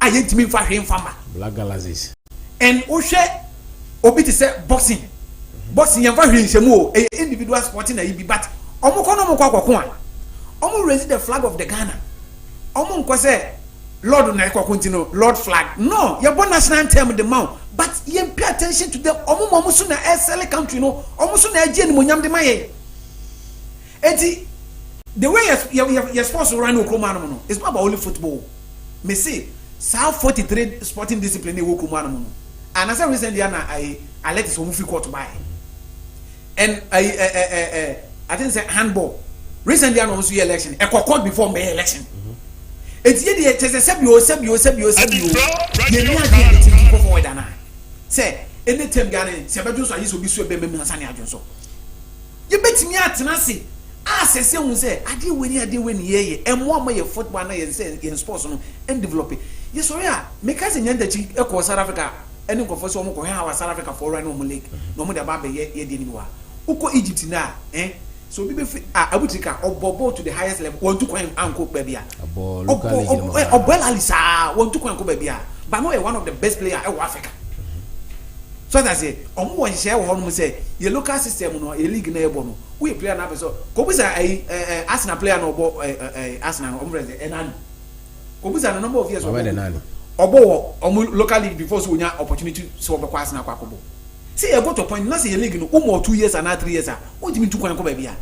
S2: ayentimi fa hwe mfama
S1: Black Galaxies
S2: and ohwe obi te say boxing yamfa hwe nsemu o individual sporting na yibi but omo kono mo kwakoko a omo raise the flag of the Ghana omo nko say Lord na kwakoko ntino Lord flag no ye bon national anthem the mount but ye pay attention to them omo so na sele country no omo so na age ni monyam de maye enti the way you're supposed to run Okroma no it's not about only football me say South 43 sporting discipline Okroma no and as I recently I let this one free court buy and I think say handball recently I also election a court before my election it's ye the sebio ye ni ade the go forward na say anytime Ghana se bedo so ayi so bi so be me Hasan Adjonso ye betimi atena se asese hu say ade weni ye emo ama ye football na ye say in sports no and develop ye sorry a make us nyandachi e ko South Africa eni nkofo so mo ko ha South Africa for run no league no mo da ba be ye de ni wa uko Egypt na so bi be abutika obobo to the highest level want to kwan anko ba bia obel alisa want to kwan ko ba bia but no one of the best player in Africa so that's it omo won share wo no say ye local system no e league na ebo no we player na be so ko bi say Arsenal player no obo Arsenal omo ready enani ko bi say the number of years obo omo local league before so nya opportunity so obo kwa Arsenal kwa kobo see e go to point na say ye league no umo 2 years and 3 years o ti mi tu kwan ko ba bia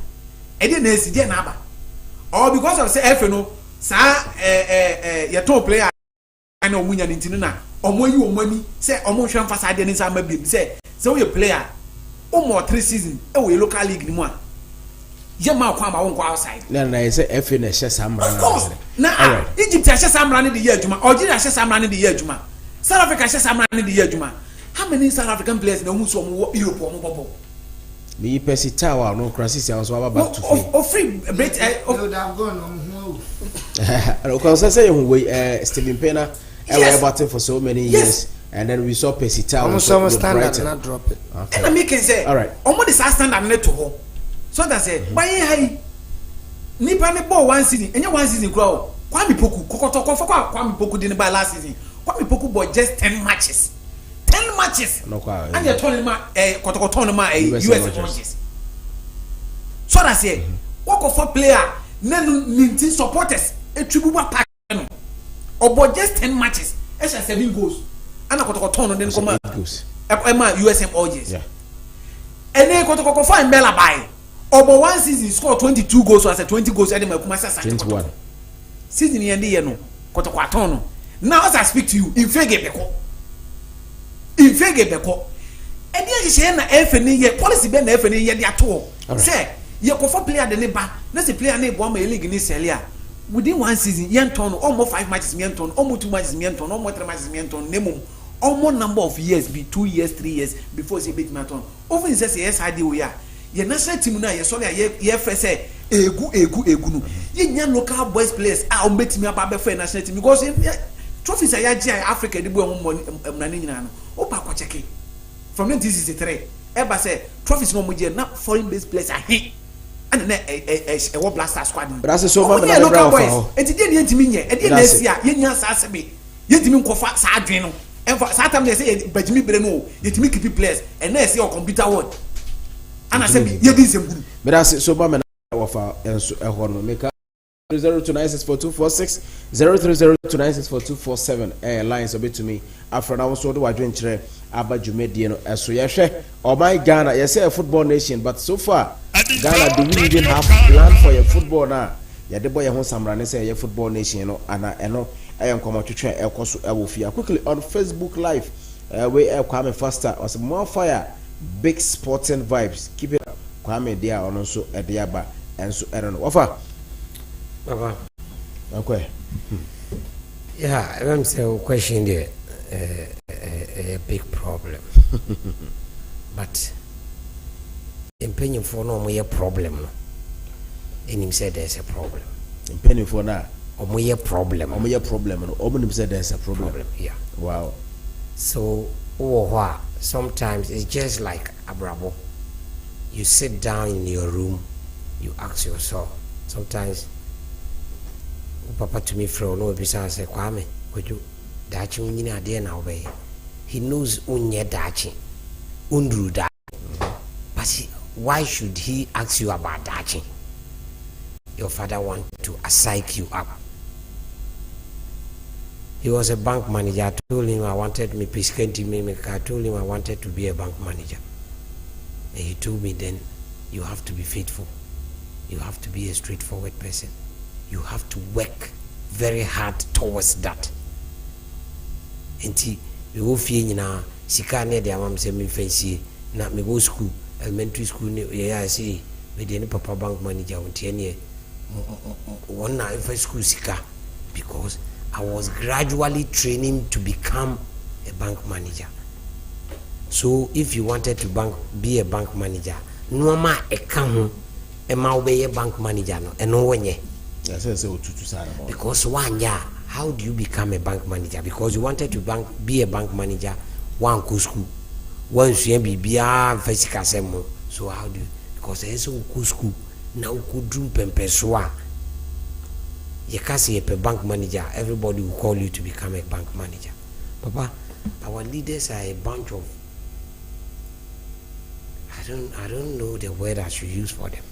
S2: e dey na esi dey na aba or because of say FA no sa ye top player na omunya ntinu na omo yi omani say omo hwe mfa sa de ni sa ma bi say we player omo 3 season e we local league ni mu a ye ma kwa ma won kwa outside
S1: na ye say FA na hye samra
S2: na Egypt hye samra ne de ye adwuma Algeria hye samra ne de ye adwuma South Africa share samra ne de adwuma. How many South African players na hu so mo Europe mo bobo?
S1: Me Percy Tower no crisis and so back to free.
S2: Oh free bet
S3: would have gone on.
S1: Because I say Stephen Pena were batting for so many years and then we saw Percy Tower
S3: almost standard not drop it.
S1: Okay.
S2: And I make say
S1: all right.
S2: Omo this standard net to ho. So that say why high nipa ne ball one season enye one season kura Kwame Poku kokoto kwa Kwame Poku din by last season. Kwame Poku bought just 10 matches. 10 matches.
S1: No kwa.
S2: And you turn ma kotokoto ma US matches. So that say work of a player nenu nintin supporters etribuwa pack no. Obo just 10 matches. Esha 7 goals. And kotokoto no den koma Emma USM Origins.
S1: Yeah.
S2: And then kotokoto find Bella by. Obo one season score 22 goals or 20 goals and then Kumasa
S1: 21.
S2: Season yende ye no kotokoto no. Now as I speak to you, in fege beko. In fege beko. E dey share na FNE ye policy be na FNE ye dey ato. Say ye ko for player de ne ba, na say player na e bo ma league ni Serie within one season yen turn almost 5 matches yen turn, almost 2 matches yen turn, almost 3 matches yen turn, name almost number of years be 2 years, 3 years before say beat marathon. Over in say yes ID we are. Ye national team na ye so ye first say egu no. Ye nya local boys players a o betimi aba for national team because trophies are Africa the boy no opa kwa check from 1963 eba say trophies no moje na foreign based players are here and na e wo blaster squad
S1: but that's so man na
S2: local boys enti dey ntimi nye e dey na sia ye nya sa sebe ye ntimi nkofa sa adwen no enfa sa tam dey say bajimi bere no ye ntimi keep players and na say o computer world ana say ye di nsem
S1: but that's so man na wofa enso e ho no make 002964246 030296447 lines obi to me afro na so do wadwen kire aba dwumadie no eso ye hwe my Ghana you say a football nation but so far Ghana do we even have plan for your football na ya de boy ho samra ne say your football nation no ana eno enkomo twetwe ekoso ewofia quickly on Facebook live we Kwame faster was more fire big sporting vibes keep it up Kwame dia ono so e de aba enso ero no ofa
S4: Baba.
S1: Okay.
S4: Yeah, I'm saying question there a big problem. But in penny for no more problem. And him said there's a problem.
S1: In penny for now.
S4: Or more problem.
S1: Or more problem. Or him said there's a problem.
S4: Yeah.
S1: Wow.
S4: So sometimes it's just like a bravo. You sit down in your room, you ask yourself. Sometimes Papa to me from no bisa say Kwame would you dachi unyina ade na obey. He knows unye dachi undru da. But why should he ask you about dachi? Your father wanted to psych you up. He was a bank manager. I told him I wanted me I told him I wanted to be a bank manager. And he told me then you have to be faithful. You have to be a straightforward person. You have to work very hard towards that. Enti we go fie nyina sika ne de amam se me fancy na me go school elementary school ne I see me de ne papa bank manager wontie ne one na first school sika because I was gradually training to become a bank manager. So if you wanted to be a bank manager no ma e ka ho e ma be a bank manager no e no wonye. Because how do you become a bank manager? Because you wanted to be a bank manager, one go school, once you be physical semo. So how do you? Because there's a go school now could do pempeswa. You can't see a bank manager. Everybody will call you to become a bank manager. Papa, our leaders are a bunch of I don't know the word I should use for them.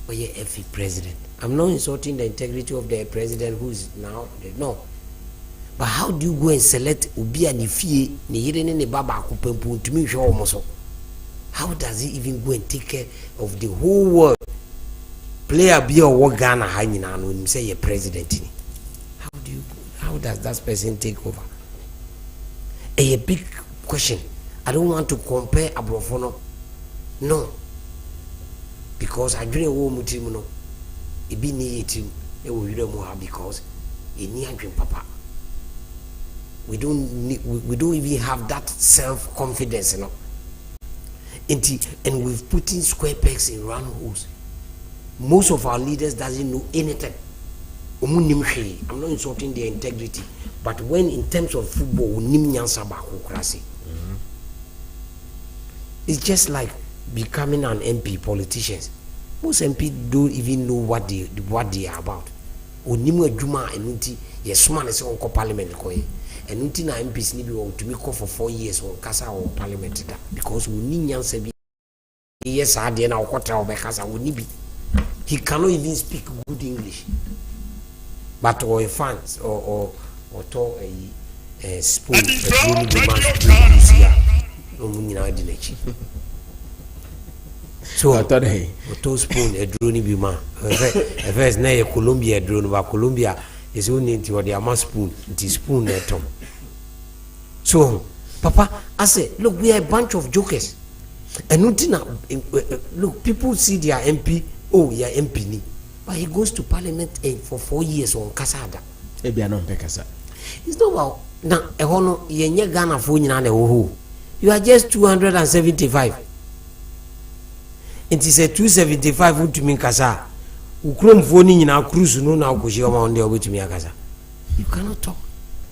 S4: But yeah, every president. I'm not insulting the integrity of the president who is now no. But how do you go and select Ubia Nifie, Nihirene ne Baba Kupempu to me show almost? How does he even go and take care of the whole world? Player be or what Ghana hanging on when you say you're president? How does that person take over? A big question. I don't want to compare Abrofono. No. Because I dream wo mutim no e bi ni etim e wo wire mu ha because eni adwen papa
S3: we don't even have that self-confidence, you know. And we've put in square pegs in round holes. Most of our leaders doesn't know anything. I'm not insulting their integrity, but when in terms of football, it's just like becoming an MP. Politicians, most MP don't even know what they are about. Yes, man is on parliament and until na MPs ni be to me call for 4 years on kasa or parliament that because we need nyansa bi yes ade na okota obekasa we need be. He cannot even speak good English, but or fans or to a spoon so I thought hey to spoon a drone be man first na Colombia drone ba Colombia is only into the amount spoon the spoon tom. So papa I say look, we are a bunch of jokers and look, people see their MP, oh yeah MP ni, but he goes to parliament for 4 years on kasada it's not about now a hono yenye Ghana for nyina na wo you are just 275 it is a 275 to mean kasa ukrom phone nyina cruise no na okoshi o ma onde obetumi akasa. You cannot talk,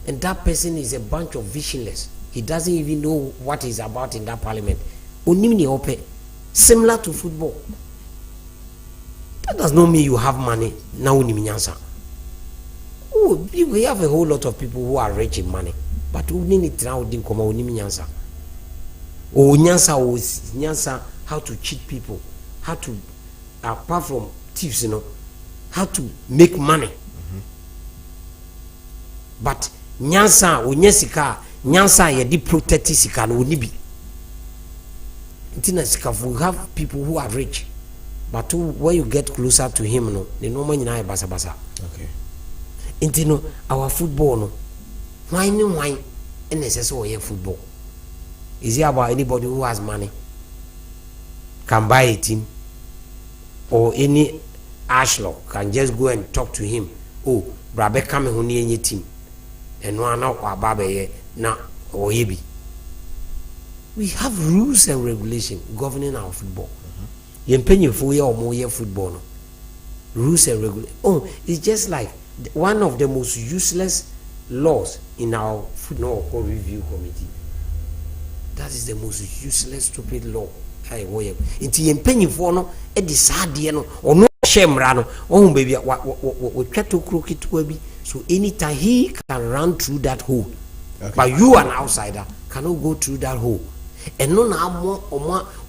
S3: and that person is a bunch of visionless. He doesn't even know what he's about in that parliament. Onimni ope, similar to football. That does not mean you have money now. Onimnyansa. Oh, we have a whole lot of people who are rich in money, but we need it now. Didn't come onimnyansa. Oh, nyansa, how to cheat people, how to apart from thieves, you know, how to make money. But nyansa onyesika nyansa ye di protect sika no ni bi ntina sika. We have people who are rich, but when you get closer to him no the normal nyina basa basa. Okay, intino our football no why necessary football? Is it about anybody who has money can buy a team, or any ashlock can just go and talk to him, oh brabe come ho ni any team and no na kwa babe na oyebi. We have rules and regulations governing our football. Yempenye for ya omo ye football no. Rules and regulations. Oh, it's just like one of the most useless laws in our football review committee. That is the most useless stupid law. Hey, woye. Inti yempenye for no e di sadie no ono shemra no. Oh baby we try to crook it bi. So anytime he can run through that hole, okay. But you an outsider cannot go through that hole. And no na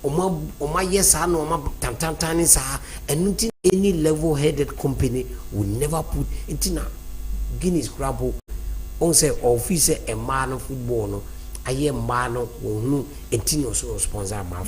S3: oma yes no oma tan sa and any level-headed company will never put intina Guinness crabo on say office a man of football no aye man no wonu entino so sponsor ma